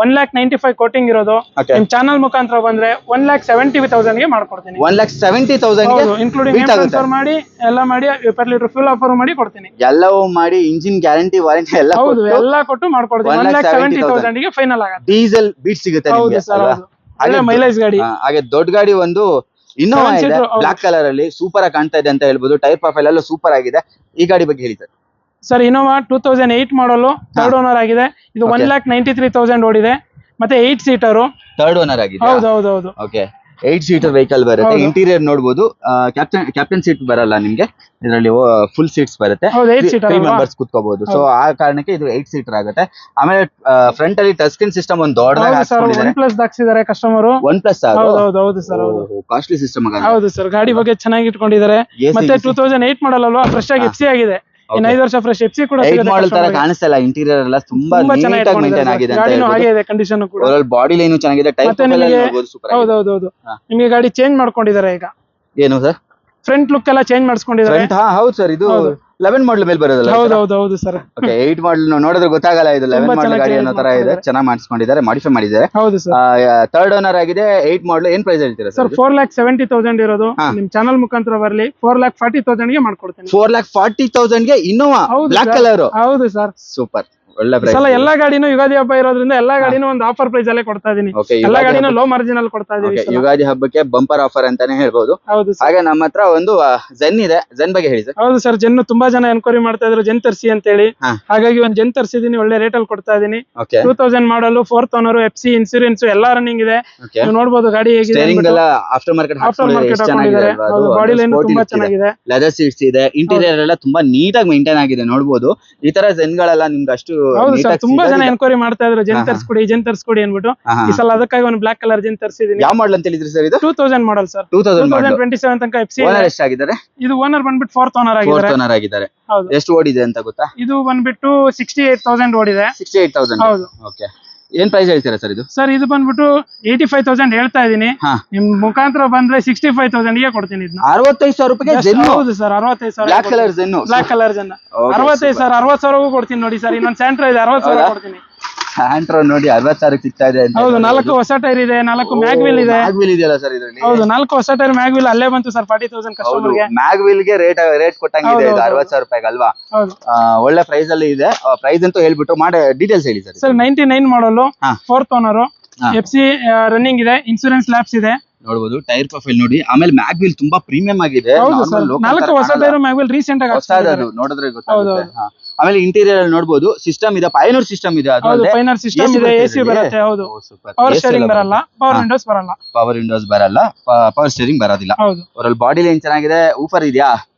[SPEAKER 1] 1,95,000 ಕೋಟಿಂಗ್ ಇರೋದು. ನಿಮ್ ಚಾನಲ್ ಮುಖಾಂತರ ಬಂದ್ರೆ 1,70,000 ಗೆ ಮಾಡ್ಕೊಡ್ತೀನಿ.
[SPEAKER 2] 1,70,000
[SPEAKER 1] ಇನ್ಕ್ಲೂಡಿಂಗ್ ಟ್ರಾನ್ಸ್ಫರ್ ಮಾಡಿ ಎಲ್ಲ ಮಾಡಿ per liter ಫ್ಯೂಲ್ ಆಫರ್ ಮಾಡಿ ಕೊಡ್ತೀನಿ.
[SPEAKER 2] ಎಲ್ಲವೂ ಮಾಡಿ ಇಂಜಿನ್ ಗ್ಯಾರಂಟಿ ವಾರಂಟಿ ಎಲ್ಲ
[SPEAKER 1] ಹೌದು, ಎಲ್ಲ ಕೊಟ್ಟು ಮಾಡ್ಕೊಡ್ತೀನಿ. 1,70,000 ಗೆ ಫೈನಲ್ ಆಗುತ್ತೆ.
[SPEAKER 2] ಡೀಸೆಲ್ ಬೀಟ್ ಸಿಗುತ್ತೆ ನಿಮಗೆ.
[SPEAKER 1] ಒಳ್ಳೆ ಮೈಲೇಜ್ ಗಾಡಿ.
[SPEAKER 2] ಹಾಗೆ ದೊಡ್ಡ ಗಾಡಿ ಒಂದು ಇನ್ನೋವಾ ಇದೆ, ಬ್ಲಾಕ್ ಕಲರ್ ಅಲ್ಲಿ ಸೂಪರ್ ಆಗಿ ಕಾಣ್ತಾ ಇದೆ ಅಂತ ಹೇಳ್ಬೋದು. ಟೈರ್ ಪ್ರೊಫೈಲ್ ಎಲ್ಲ ಸೂಪರ್ ಆಗಿದೆ. ಈ ಗಾಡಿ ಬಗ್ಗೆ ಹೇಳಿ ಸರ್.
[SPEAKER 1] ಸರ್ ಇನೋವಾ 2008 ಮಾಡಲ್, ಥರ್ಡ್ ಓನರ್ ಆಗಿದೆ. ಇದು 1,93,000 ಓಡಿದೆ. ಮತ್ತೆ 8 ಸೀಟರ್
[SPEAKER 2] ಥರ್ಡ್ ಓನರ್ ಆಗಿದೆ.
[SPEAKER 1] ಹೌದು.
[SPEAKER 2] ಓಕೆ, 8 ಸೀಟರ್ ವೆಹಿಕಲ್ ಬರುತ್ತೆ. ಇಂಟೀರಿಯರ್ ನೋಡಬಹುದು. ಕ್ಯಾಪ್ಟನ್ ಸೀಟ್ ಬರಲ್ಲ ನಿಮ್ಗೆ, ಇದರಲ್ಲಿ ಫುಲ್ ಸೀಟ್ಸ್ ಬರುತ್ತೆ. 3 ಮೆಂಬರ್ಸ್ ಕುತ್ಕೋಬಹುದು. ಸೊ ಆ ಕಾರಣಕ್ಕೆ ಇದು 8 ಸೀಟರ್ ಆಗುತ್ತೆ. ಆಮೇಲೆ ಫ್ರಂಟ್ ಅಲ್ಲಿ ಟಚ್ ಸ್ಕ್ರೀನ್ ಸಿಸ್ಟಮ್ ಒಂದು ದೊಡ್ಡದಾಗಿ ಹಾಕಿಕೊಂಡಿದ್ದಾರೆ.
[SPEAKER 1] OnePlus ದಾಕ್ಸಿದ್ದಾರೆ ಕಸ್ಟಮರ್.
[SPEAKER 2] OnePlus
[SPEAKER 1] ಹೌದು ಸರ್,
[SPEAKER 2] ಕಾಸ್ಟ್ಲಿ ಸಿಸ್ಟಮ್ ಆಗಿದೆ.
[SPEAKER 1] ಹೌದು ಸರ್, ಗಾಡಿ ಬಗ್ಗೆ ಚೆನ್ನಾಗಿ ಇಟ್ಕೊಂಡಿದ್ದಾರೆ. ಮತ್ತೆ 2008 ಮಾಡಲ್ ಅಲ್ವಾ, ಫ್ರೆಶ್ ಆಗಿ FC ಆಗಿದೆ. ಇನ್ನು 5 ವರ್ಷ ಫ್ರೆಶ್ FC ಕೂಡ
[SPEAKER 2] ಮಾಡಲ್ ತರ ಕಾಣಿಸ್ತಲ್ಲ. ಇಂಟೀರಿಯರ್ ಎಲ್ಲ ತುಂಬಾ ನೀಟಾಗಿ ಮೇಂಟೈನ್ ಆಗಿದೆ ಅಂತ
[SPEAKER 1] ಗಾಡಿನೂ ಹಾಗೆ ಇದೆ, ಕಂಡೀಷನ್ ಕೂಡ.
[SPEAKER 2] ಓವರ್ ಆಲ್ ಬಾಡಿ ಲೈನು ಚೆನ್ನಾಗಿದೆ. ಟೈರ್ ಪ್ರೊಫೈಲ್ ಎಲ್ಲ ನೋಡಬಹುದು, ಸೂಪರ್ ಆಗಿದೆ.
[SPEAKER 1] ಹೌದು. ನಿಮಗೆ ಗಾಡಿ ಚೇಂಜ್ ಮಾಡ್ಕೊಂಡಿದ್ದಾರೆ ಈಗ.
[SPEAKER 2] ಏನು ಸರ್?
[SPEAKER 1] ಫ್ರಂಟ್ ಲುಕ್ ಎಲ್ಲ ಚೇಂಜ್ ಮಾಡಿಸ್ಕೊಂಡಿದ್ದಾರೆ.
[SPEAKER 2] ಹೌದು ಸರ್, ಇದು 11 ಮಾಡಲ್ ಮೇಲೆ ಬರೋದಲ್ಲ?
[SPEAKER 1] ಹೌದು ಸರ್.
[SPEAKER 2] ಓಕೆ, 8 ಮಾಡಲ್ ನೋಡಿದ್ರೆ ಗೊತ್ತಾಗಲ್ಲ, ಇದು 11 ಮಾಡಲ್ ಗಾಡಿ ಅನ್ನೋ ತರ ಇದೆ. ಚೆನ್ನಾಗಿ ಮಾಡಿಸ್ಕೊಂಡಿದ್ದಾರೆ, ಮಾಡಿಫೈ ಮಾಡಿದ್ದಾರೆ.
[SPEAKER 1] ಹೌದು ಸರ್.
[SPEAKER 2] ಥರ್ಡ್ ಓನರ್ ಆಗಿದೆ. 8 ಮಾಡಲ್. ಏನ್ ಪ್ರೈಸ್ ಹೇಳ್ತೀರಾ
[SPEAKER 1] ಸರ್? 4,70,000 ಇರೋದು. ನಿಮ್ ಚಾನಲ್ ಮುಖಾಂತರ ಬರಲಿ 4,40,000 ಗೆ ಮಾಡ್ಕೊಡ್ತೀನಿ.
[SPEAKER 2] 4,40,000 ಗೆ ಇನ್ನೋವಾ ಬ್ಲಾಕ್ ಕಲರ್.
[SPEAKER 1] ಹೌದು ಸರ್,
[SPEAKER 2] ಸೂಪರ್, ಒಳ್ಳೆ ಪ್ರೈಸ್.
[SPEAKER 1] ಎಲ್ಲಾ ಗಾಡಿನೂ ಯುಗಾದಿ ಹಬ್ಬ ಇರೋದ್ರಿಂದ ಎಲ್ಲಾ ಗಾಡಿನೂ ಒಂದು ಆಫರ್ ಪ್ರೈಸ್ ಅಲ್ಲೇ ಕೊಡ್ತಾ ಇದೀನಿ. ಎಲ್ಲಾ ಗಾಡಿನೂ ಲೋ ಮಾರ್ಜಿನ್ ಅಲ್ಲಿ ಕೊಡ್ತಾ ಇದೀವಿ.
[SPEAKER 2] ಯುಗಾದಿ ಹಬ್ಬಕ್ಕೆ ಬಂಪರ್ ಆಫರ್ ಅಂತಾನೆ ಹೇಳ್ಬೋದು.
[SPEAKER 1] ಹೌದು.
[SPEAKER 2] ಹಾಗೆ ನಮ್ಮ ಹತ್ರ ಒಂದು ಜೆನ್ ಇದೆ. ಜೆನ್ ಬಗ್ಗೆ ಹೇಳಿ ಸರ್.
[SPEAKER 1] ಹೌದು ಸರ್, ಜೆನ್ ತುಂಬಾ ಜನ ಎನ್ಕ್ವೈರಿ ಮಾಡ್ತಾ ಇದ್ರು, ಜೆನ್ ತರ್ಸಿ ಅಂತ ಹೇಳಿ. ಹಾಗಾಗಿ ಒಂದು ಜೆನ್ ತರ್ಸಿದೀನಿ, ಒಳ್ಳೆ ರೇಟ್ ಅಲ್ಲಿ ಕೊಡ್ತಾ ಇದೀನಿ. 2000 ಮಾಡಲ್, 4th ಓನರ್, FC ಇನ್ಸೂರೆನ್ಸ್ ಎಲ್ಲ ರನ್ನಿಂಗ್ ಇದೆ. ನೀವು ನೋಡಬಹುದು ಗಾಡಿ ಹೇಗಿದೆ.
[SPEAKER 2] ಸ್ಟೀರಿಂಗ್ ಎಲ್ಲ ಆಫ್ಟರ್ ಮಾರ್ಕೆಟ್
[SPEAKER 1] ಹಾಕೊಂಡಿದ್ದಾರೆ. ಬಾಡಿ ಲೈನ್ ತುಂಬಾ ಚೆನ್ನಾಗಿದೆ.
[SPEAKER 2] ಲೆದರ್ ಸೀಟ್ಸ್ ಇದೆ. ಇಂಟೀರಿಯರ್ ಎಲ್ಲ ತುಂಬಾ ನೀಟಾಗಿ ಮೇಂಟೈನ್ ಆಗಿದೆ ನೋಡಬಹುದು. ಈ ತರ ಜೆನ್ ಗಳೆಲ್ಲ ನಿಮ್ಗೆ ಅಷ್ಟು
[SPEAKER 1] ತುಂಬಾ ಜನ ಎನ್ಕ್ವೈರಿ ಮಾಡ್ತಾ ಇದ್ರು, ಜೆನ್ ತರ್ಸ್ಕೊಡಿ ಅನ್ಬಿಟ್ಟು. ಈ ಸಲ ಅದಕ್ಕಾಗಿ ಒಂದು ಬ್ಲಾಕ್ ಕಲರ್ ಜೆನ್ ತರ್ಸಿದೀನಿ.
[SPEAKER 2] ಯಾವ ಮಾಡಲ್ ಅಂತ ಹೇಳಿದ್ರಿ ಸರ್ ಇದು?
[SPEAKER 1] 2000 ಮಾಡಲ್ ಸರ್.
[SPEAKER 2] 2027
[SPEAKER 1] ತನಕ FC.
[SPEAKER 2] ಓನರ್ ಎಷ್ಟಾಗಿದ್ದಾರೆ?
[SPEAKER 1] ಇದು ಓನರ್ ಬಂದ್ಬಿಟ್ಟು 4th ಓನರ್ ಆಗಿದ್ದಾರೆ.
[SPEAKER 2] ಎಷ್ಟು ಓಡಿದೆ ಅಂತ ಗೊತ್ತಾ?
[SPEAKER 1] ಇದು ಬಂದ್ಬಿಟ್ಟು 68,000 ಓಡಿದೆ.
[SPEAKER 2] 68,000.
[SPEAKER 1] ಹೌದು.
[SPEAKER 2] ಓಕೆ, ಏನ್ ಪ್ರೈಸ್ ಹೇಳ್ತೀರಾ ಸರ್ ಇದು?
[SPEAKER 1] ಸರ್ ಇದು ಬಂದ್ಬಿಟ್ಟು 85,000 ಹೇಳ್ತಾ ಇದೀನಿ. ನಿಮ್ ಮುಖಾಂತರ ಬಂದ್ರೆ 65,000 ಗೆ ಕೊಡ್ತೀನಿ.
[SPEAKER 2] 65,000 ರೂಪಾಯಿಗೆ?
[SPEAKER 1] ಹೌದು ಸರ್, 65,000.
[SPEAKER 2] Black colour Zen.
[SPEAKER 1] 65,000, 60,000 ಕೊಡ್ತೀನಿ ನೋಡಿ ಸರ್. ಇನ್ನೊಂದು ಸ್ಯಾಂಟ್ರೋ ಇದೆ, 60,000 ಕೊಡ್ತೀನಿ.
[SPEAKER 2] ಸ್ಯಾಂಟ್ರೋ ನೋಡಿ 60,000 ಸಿಗ್ತಾ ಇದೆ.
[SPEAKER 1] ಹೌದು, 4 ಹೊಸ ಟೈರ್ ಇದೆ, 4 ಮ್ಯಾಗ್ವಿಲ್ ಇದೆ.
[SPEAKER 2] ಮ್ಯಾಗ್ವಿಲ್ ಇದೆಯಲ್ಲ ಸರ್ ಇದರಲ್ಲಿ?
[SPEAKER 1] ಹೌದು, 4 ಹೊಸ ಟೈರ್ ಮ್ಯಾಗ್ವಿಲ್ ಅಲ್ಲೇ ಬಂತು ಸರ್ 40,000 ಕಸ್ಟಮರ್ ಗೆ.
[SPEAKER 2] ಮ್ಯಾಗ್ವಿಲ್ ಗೆ ರೇಟ್ ಕೊಟ್ಟಂಗಿದೆ ಇದು 60,000 ರೂಪಾಯಿಗೆ ಅಲ್ವಾ? ಒಳ್ಳೆ ಪ್ರೈಸ್ ಅಲ್ಲಿ ಇದೆ. ಪ್ರೈಸ್ ಅಂತೂ ಹೇಳ್ಬಿಟ್ಟು ಮಾಡಿ ಡೀಟೇಲ್ಸ್ ಹೇಳಿ ಸರ್.
[SPEAKER 1] ಸರ್ 99 ಮಾಡಲ್, 4th ಓನರ್, FC ರನ್ನಿಂಗ್ ಇದೆ, ಇನ್ಸೂರೆನ್ಸ್ ಲ್ಯಾಪ್ಸ್ ಇದೆ.
[SPEAKER 2] ನೋಡಬಹುದು ಟೈರ್ ಪ್ರೊಫೈಲ್ ನೋಡಿ. ಆಮೇಲೆ ಮ್ಯಾಗ್ವಿಲ್ ತುಂಬಾ ಪ್ರೀಮಿಯಂ ಆಗಿದೆ.
[SPEAKER 1] 4 ಹೊಸ ಟೈರ್ ಮ್ಯಾಗ್ವಿಲ್ ರೀಸೆಂಟ್ ಆಗಿ
[SPEAKER 2] ಹೊಸದು ನೋಡಿದ್ರೆ ಗೊತ್ತಾಗುತ್ತೆ. ಆಮೇಲೆ ಇಂಟೀರಿಯರ್ ಅಲ್ಲಿ ನೋಡಬಹುದು ಸಿಸ್ಟಮ್ ಇದೆ, ಪೈನರ್ ಸಿಸ್ಟಮ್ ಇದೆ.
[SPEAKER 1] ಪೈನರ್ ಸಿಸ್ಟಮ್ ಇದೆ, AC ಬರುತ್ತೆ. ಹೌದು, ಪವರ್ ಸ್ಟೀರಿಂಗ್ ಬರಲ್ಲ, ಪವರ್ ವಿಂಡೋಸ್ ಬರಲ್ಲ, ಪವರ್ ಸ್ಟೀರಿಂಗ್ ಬರೋದಿಲ್ಲ. ಅವರಲ್ಲಿ ಬಾಡಿ ಲೈನ್ ಚೆನ್ನಾಗಿದೆ. ಊಫರ್ ಇದೆಯಾ?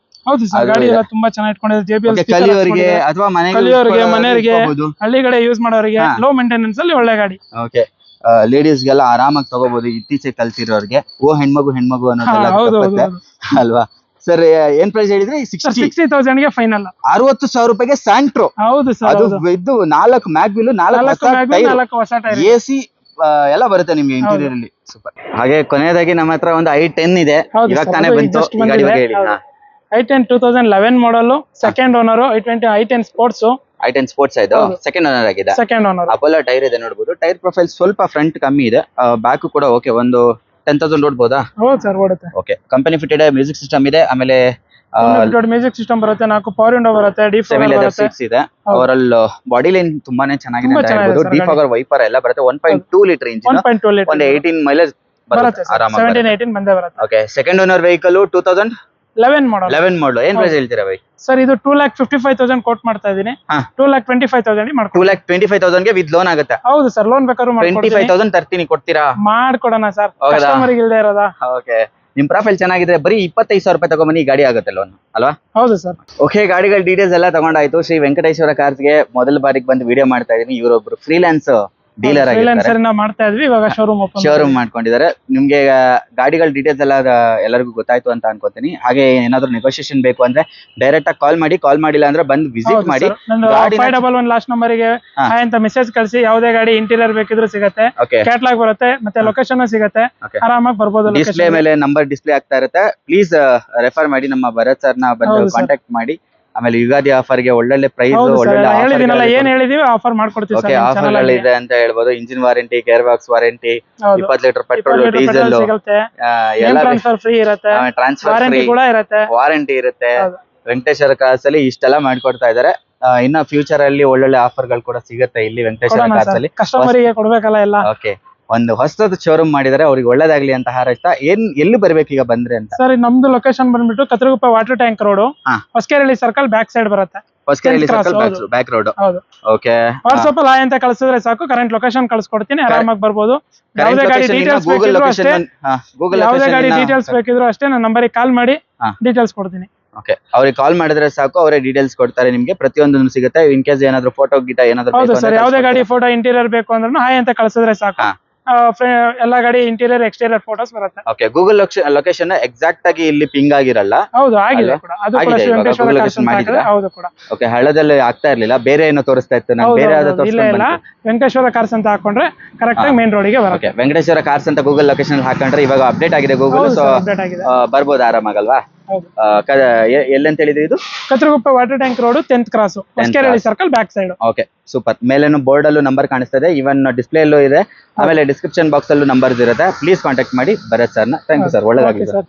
[SPEAKER 1] ಹೌದು ಸರ್, ಗಾಡಿ ಎಲ್ಲ ತುಂಬಾ ಚೆನ್ನಾಗಿ ಇಟ್ಕೊಂಡಿದೆ. JBL
[SPEAKER 2] ಕಲಿಯವರಿಗೆ ಅಥವಾ
[SPEAKER 1] ಮನೆಯವರಿಗೆ, ಹಳ್ಳಿ ಕಡೆ ಯೂಸ್ ಮಾಡೋರಿಗೆ ಲೋ ಮೇಂಟೆನೆನ್ಸ್ ಅಲ್ಲಿ ಒಳ್ಳೆ ಗಾಡಿ.
[SPEAKER 2] ಓಕೆ, ಲೇಡೀಸ್ಗೆಲ್ಲ ಆರಾಮಾಗಿ ತಗೋಬಹುದು. ಇತ್ತೀಚೆಗೆ ಕಲ್ತಿರೋರಿಗೆ ಹೆಣ್ಮಗು ಅನ್ನೋದೆಲ್ಲ ಅಲ್ವಾ ಸರ್? ಏನ್ ಪ್ರೈಸ್ ಹೇಳಿದ್ರೆ?
[SPEAKER 1] 60,000 ಗೆ ಫೈನಲ್.
[SPEAKER 2] 60,000 ರೂಪಾಯಿಗೆ ಸ್ಯಾಂಟ್ರೋ.
[SPEAKER 1] ಹೌದು ಸರ್,
[SPEAKER 2] ಅದು ಇದು 4 ಮ್ಯಾಗ್ವಿಲ್, 4 ಹೊಸ ಟೈರ್, AC ಎಲ್ಲ ಬರುತ್ತೆ ನಿಮ್ಗೆ ಇಂಟೀರಿಯರ್ ಅಲ್ಲಿ. ಸೂಪರ್. ಹಾಗೆ ಕೊನೆಯದಾಗಿ ನಮ್ಮ ಹತ್ರ ಒಂದು i10 ಇದೆ. ಇವಾಗ ತಾನೇ ಬಂತು. ಈ ಗಾಡಿ ಬಗ್ಗೆ ಹೇಳಿ.
[SPEAKER 1] i10 2011 model, second owner. i10 sports,
[SPEAKER 2] i10 sports ಇದು ಸೆಕೆಂಡ್ ಓನರ್ ಆಗಿದೆ.
[SPEAKER 1] Second owner.
[SPEAKER 2] ಅಪೋಲೋ ಟೈರ್ ಇದೆ ನೋಡಬಹುದು. ಟೈರ್ ಪ್ರೊಫೈಲ್ ಸ್ವಲ್ಪ ಫ್ರಂಟ್ ಕಮ್ಮಿ ಇದೆ, ಬ್ಯಾಕ್ ಕೂಡ ಓಕೆ. ಒಂದು 10,000 ಓಡ್ಬೋದಾ?
[SPEAKER 1] ಹೌದು ಸರ್, ಓಡುತ್ತೆ.
[SPEAKER 2] Okay, company fitted music system ಇದೆ. ಆಮೇಲೆ
[SPEAKER 1] ದೊಡ್ಡ ಮ್ಯೂಸಿಕ್ ಸಿಸ್ಟಮ್ ಬರುತ್ತೆ, 4 ಪವರ್ ವಿಂಡೋ ಬರುತ್ತೆ, ಡಿಫಾಗರ್ ಬರುತ್ತೆ,
[SPEAKER 2] ಸೀಟ್ಸ್ ಇದೆ. ಓವರಾಲ್ ಬಾಡಿ ಲೈನ್ ತುಂಬಾನೇ ಚೆನ್ನಾಗಿದೆ ಅಂತ ಹೇಳ್ಬೋದು. ಡಿಫಾಗರ್ ವೈಪರ್ ಎಲ್ಲ ಬರುತ್ತೆ. 1.2 ಲೀಟರ್ ಇಂಜಿನ್,
[SPEAKER 1] 1.2 ಲೀಟರ್,
[SPEAKER 2] ಒಂದು 18 ಮೈಲೇಜ್
[SPEAKER 1] ಬರುತ್ತೆ. 17-18 ಬಂದೇ ಬರುತ್ತೆ.
[SPEAKER 2] ಓಕೆ, ಸೆಕೆಂಡ್ ಓನರ್ ವೆಹಿಕಲ್ 2011 ಮಾಡಲ್. ಏನ್ ಪ್ರೈಸ್ ಹೇಳ್ತೀರಾ ಬೈ?
[SPEAKER 1] ಸರ್ ಇದು 2,55,000 ಕೋಟ್ ಮಾಡ್ತಾ ಇದೀನಿ. 2,25,000 ಮಾಡ್ಕೊಡ್ತೀನಿ.
[SPEAKER 2] 2,25,000 ಗೆ ವಿತ್ ಲೋನ್ ಆಗುತ್ತೆ?
[SPEAKER 1] ಹೌದು ಸರ್, ಲೋನ್ ಬೇಕಾದ್ರೂ
[SPEAKER 2] 25,000 ತರ್ತೀನಿ, ಕೊಡ್ತೀರಾ?
[SPEAKER 1] ಮಾಡ್ಕೊಡೋಣ ಸರ್, ಕಸ್ಟಮರ್ ಇಲ್ದೇ ಇರೋದಾ?
[SPEAKER 2] ಓಕೆ, ನಿಮ್ ಪ್ರೊಫೈಲ್ ಚೆನ್ನಾಗಿದ್ರೆ ಬರೀ 25,000 ರೂಪಾಯಿ ತಗೊಂಬನ್ನಿ, ಈ ಗಾಡಿ ಆಗುತ್ತೆ ಲೋನ್ ಅಲ್ವಾ?
[SPEAKER 1] ಹೌದು ಸರ್.
[SPEAKER 2] ಓಕೆ, ಗಾಡಿಗಳ ಡೀಟೇಲ್ಸ್ ಎಲ್ಲ ತಗೊಂಡಾಯ್ತು. ಶ್ರೀ ವೆಂಕಟೇಶ್ವರ ಕಾರ್ಸ್ಗೆ ಮೊದಲ ಬಾರಿಗೆ ಬಂದು ವಿಡಿಯೋ ಮಾಡ್ತಾ ಇದೀನಿ. ಇವರೊಬ್ರು ಫ್ರೀಲಾನ್ಸ್ ಡೀಲರ್ ಆಗಿದ್ದಾರೆ,
[SPEAKER 1] ಮಾಡ್ತಾ ಇದ್ವಿ. ಇವಾಗ
[SPEAKER 2] ಶೋರೂಮ್ ಮಾಡ್ಕೊಂಡಿದ್ದಾರೆ. ನಿಮ್ಗೆ ಗಾಡಿಗಳ ಡೀಟೇಲ್ಸ್ ಎಲ್ಲ ಎಲ್ಲರಿಗೂ ಗೊತ್ತಾಯ್ತು ಅಂತ ಅನ್ಕೋತೀನಿ. ಹಾಗೆ ಏನಾದ್ರು ನೆಗೋಷಿಯೇಷನ್ ಬೇಕು ಅಂದ್ರೆ ಡೈರೆಕ್ಟ್ ಆಗಿ ಕಾಲ್ ಮಾಡಿಲ್ಲ ಅಂದ್ರೆ ಬಂದು ವಿಸಿಟ್ ಮಾಡಿ.
[SPEAKER 1] 511 ಲಾಸ್ಟ್ ನಂಬರ್ಗೆ ಅಂತ ಮೆಸೇಜ್ ಕಳಿಸಿ. ಯಾವುದೇ ಗಾಡಿ ಇಂಟೀರಿಯರ್ ಬೇಕಿದ್ರು ಸಿಗುತ್ತೆ, ಕ್ಯಾಟ್ಲಾಗ್ ಬರುತ್ತೆ, ಮತ್ತೆ ಲೊಕೇಶನ್ ಸಿಗುತ್ತೆ, ಆರಾಮಾಗಿ ಬರ್ಬೋದು.
[SPEAKER 2] ಡಿಸ್ಪ್ಲೇ ಮೇಲೆ ನಂಬರ್ ಡಿಸ್ಪ್ಲೇ ಆಗ್ತಾ ಇರುತ್ತೆ. ಪ್ಲೀಸ್ ರೆಫರ್ ಮಾಡಿ, ನಮ್ಮ ಭರತ್ ಸರ್ ನ ಬಂದು ಕಾಂಟ್ಯಾಕ್ಟ್ ಮಾಡಿ. ಆಮೇಲೆ ಯುಗಾದಿ ಆಫರ್ ಗೆ ಒಳ್ಳೊಳ್ಳೆ ಪ್ರೈಸ್,
[SPEAKER 1] ಏನ್ ಹೇಳಿದೀವಿ ಆಫರ್ ಮಾಡ್ಕೊಡ್ತೀವಿ.
[SPEAKER 2] ಓಕೆ, ಆಫರ್ ಇದೆ ಅಂತ ಹೇಳ್ಬೋದು. Engine warranty, gear box warranty, 20 litre petrol, diesel ಎಲ್ಲ
[SPEAKER 1] ಟ್ರಾನ್ಸ್ಫರ್ ಫ್ರೀ ಇರುತ್ತೆ,
[SPEAKER 2] ಟ್ರಾನ್ಸ್ಫರ್ ಫ್ರೀ
[SPEAKER 1] ಕೂಡ ಇರುತ್ತೆ,
[SPEAKER 2] ವಾರಂಟಿ ಇರುತ್ತೆ. ವೆಂಕಟೇಶ್ವರ ಕಾರ್ಸ್ ಅಲ್ಲಿ ಇಷ್ಟೆಲ್ಲ ಮಾಡ್ಕೊಡ್ತಾ ಇದಾರೆ. ಇನ್ನ ಫ್ಯೂಚರ್ ಅಲ್ಲಿ ಒಳ್ಳೊಳ್ಳೆ ಆಫರ್ ಗಳು ಕೂಡ ಸಿಗುತ್ತೆ ಇಲ್ಲಿ ವೆಂಕಟೇಶ್ವರ ಕಾರ್ಸ್ ಅಲ್ಲಿ.
[SPEAKER 1] ಕಸ್ಟಮರ್ ಗೆ ಕೊಡ್ಬೇಕಲ್ಲ ಎಲ್ಲ.
[SPEAKER 2] ಓಕೆ, ಒಂದು ಹೊಸದು ಶೋರೂಮ್ ಮಾಡಿದರೆ, ಅವ್ರಿಗೆ ಒಳ್ಳೇದಾಗ್ಲಿ ಅಂತ ಹಾರೈಸ್ತಾ. ಎಲ್ಲಿ ಬರ್ಬೇಕು ಈಗ ಬಂದ್ರೆ ಅಂತ?
[SPEAKER 1] ಸರ್, ನಮ್ದು ಲೊಕೇಶನ್ ಬಂದ್ಬಿಟ್ಟು Katriguppe water tank road, Hosakerehalli circle back side ಬರುತ್ತೆ.
[SPEAKER 2] Hosakerehalli circle back road. Okay,
[SPEAKER 1] WhatsApp ಅಲ್ಲಿ ಅಂತ ಕಳಿಸಿದ್ರೆ ಸಾಕು, ಕರೆಂಟ್ ಲೊಕೇಶನ್ ಕಳಿಸ್ಕೊಡ್ತೀನಿ, ಆರಾಮಾಗಿ ಬರ್ಬೋದು. ಯಾವುದೇ ಗಾಡಿ ಡೀಟೇಲ್ಸ್ ಬೇಕಿದ್ರು ಅಷ್ಟೇ, ಯಾವುದೇ ಗಾಡಿ ಡೀಟೇಲ್ಸ್ ಬೇಕಿದ್ರು ಅಷ್ಟೇ ನನ್ನ ನಂಬರಿಗೆ ಕಾಲ್ ಮಾಡಿ ಡೀಟೇಲ್ಸ್ ಕೊಡ್ತೀನಿ.
[SPEAKER 2] ಓಕೆ, ಅವ್ರಿಗೆ ಕಾಲ್ ಮಾಡಿದ್ರೆ ಸಾಕು, ಅವರೇ ಡೀಟೇಲ್ಸ್ ಕೊಡ್ತಾರೆ ನಿಮ್ಗೆ. ಪ್ರತಿಯೊಂದು ಸಿಗುತ್ತೆ. ಇನ್ ಕೇಸ್ ಏನಾದ್ರು ಫೋಟೋ ಗಿಟ ಏನಾದ್ರು
[SPEAKER 1] ಹೌದು ಸರ್, ಯಾವುದೇ ಗಾಡಿ ಫೋಟೋ ಇಂಟೀರಿಯರ್ ಬೇಕು ಅಂದ್ರೂ ಹಾಯ್ ಅಂತ ಕಳಿಸಿದ್ರೆ ಸಾಕು, ಎಲ್ಲಾ ಗಾಡಿ ಇಂಟೀರಿಯರ್ ಎಕ್ಸ್ಟೀರಿಯರ್ ಫೋಟೋಸ್ ಬರುತ್ತೆ.
[SPEAKER 2] ಓಕೆ, ಗೂಗಲ್ ಲೊಕೇಶನ್ ಎಕ್ಸಾಕ್ಟ್ ಆಗಿ ಇಲ್ಲಿ ಪಿಂಗ್ ಆಗಿರಲ್ಲ.
[SPEAKER 1] ಹೌದು, ಆಗಿದೆ ಕೂಡ. ಅದು ಕೂಡ ವೆಂಕಟೇಶ್ವರ ಕಾರ್ಸ್ ಅಂತ ಹಾಕಿದ್ರೆ ಹೌದು ಕೂಡ.
[SPEAKER 2] ಓಕೆ, ಹಳದಲ್ಲಿ ಆಗ್ತಾ ಇರ್ಲಿಲ್ಲ, ಬೇರೆ ಏನೋ ತೋರಿಸ್ತಾ ಇತ್ತು. ನಾನು ಬೇರೆ ಯಾವ್ದೋ
[SPEAKER 1] ಇಲ್ಲ, ವೆಂಕಟೇಶ್ವರ ಕಾರ್ಸ್ ಅಂತ ಹಾಕೊಂಡ್ರೆ ಕರೆಕ್ಟ್ ಆಗಿ ಮೇನ್ ರೋಡ್ ಗೆ ಬರುತ್ತೆ.
[SPEAKER 2] ವೆಂಕಟೇಶ್ವರ ಕಾರ್ಸ್ ಅಂತ ಗೂಗಲ್ ಲೊಕೇಶನ್ ಹಾಕೊಂಡ್ರೆ ಇವಾಗ ಅಪ್ಡೇಟ್ ಆಗಿದೆ ಗೂಗಲ್, ಸೊ ಬರ್ಬೋದು ಆರಾಮಾಗಲ್ವಾ? ಎಲ್ಲಂತ ಹೇಳಿದ್ರಿ ಇದು?
[SPEAKER 1] Katriguppe water tank road 10th cross, Hosakerehalli circle back side.
[SPEAKER 2] Okay, super. ಮೇಲೇನು ಬೋರ್ಡ್ ಅಲ್ಲೂ ನಂಬರ್ ಕಾಣಿಸ್ತಾ ಇದೆ, ಇವನ್ ಡಿಸ್ಪ್ಲೇ ಅಲ್ಲೂ ಇದೆ. ಆಮೇಲೆ ಡಿಸ್ಕ್ರಿಪ್ಷನ್ ಬಾಕ್ಸ್ ಅಲ್ಲೂ ನಂಬರ್ಸ್ ಇರುತ್ತೆ. ಪ್ಲೀಸ್ ಕಾಂಟ್ಯಾಕ್ಟ್ ಮಾಡಿ ಭರತ್ ಸರ್ನ. ಥ್ಯಾಂಕ್ ಯು ಸರ್, ಒಳ್ಳೆದಾಗಲಿ ಸರ್.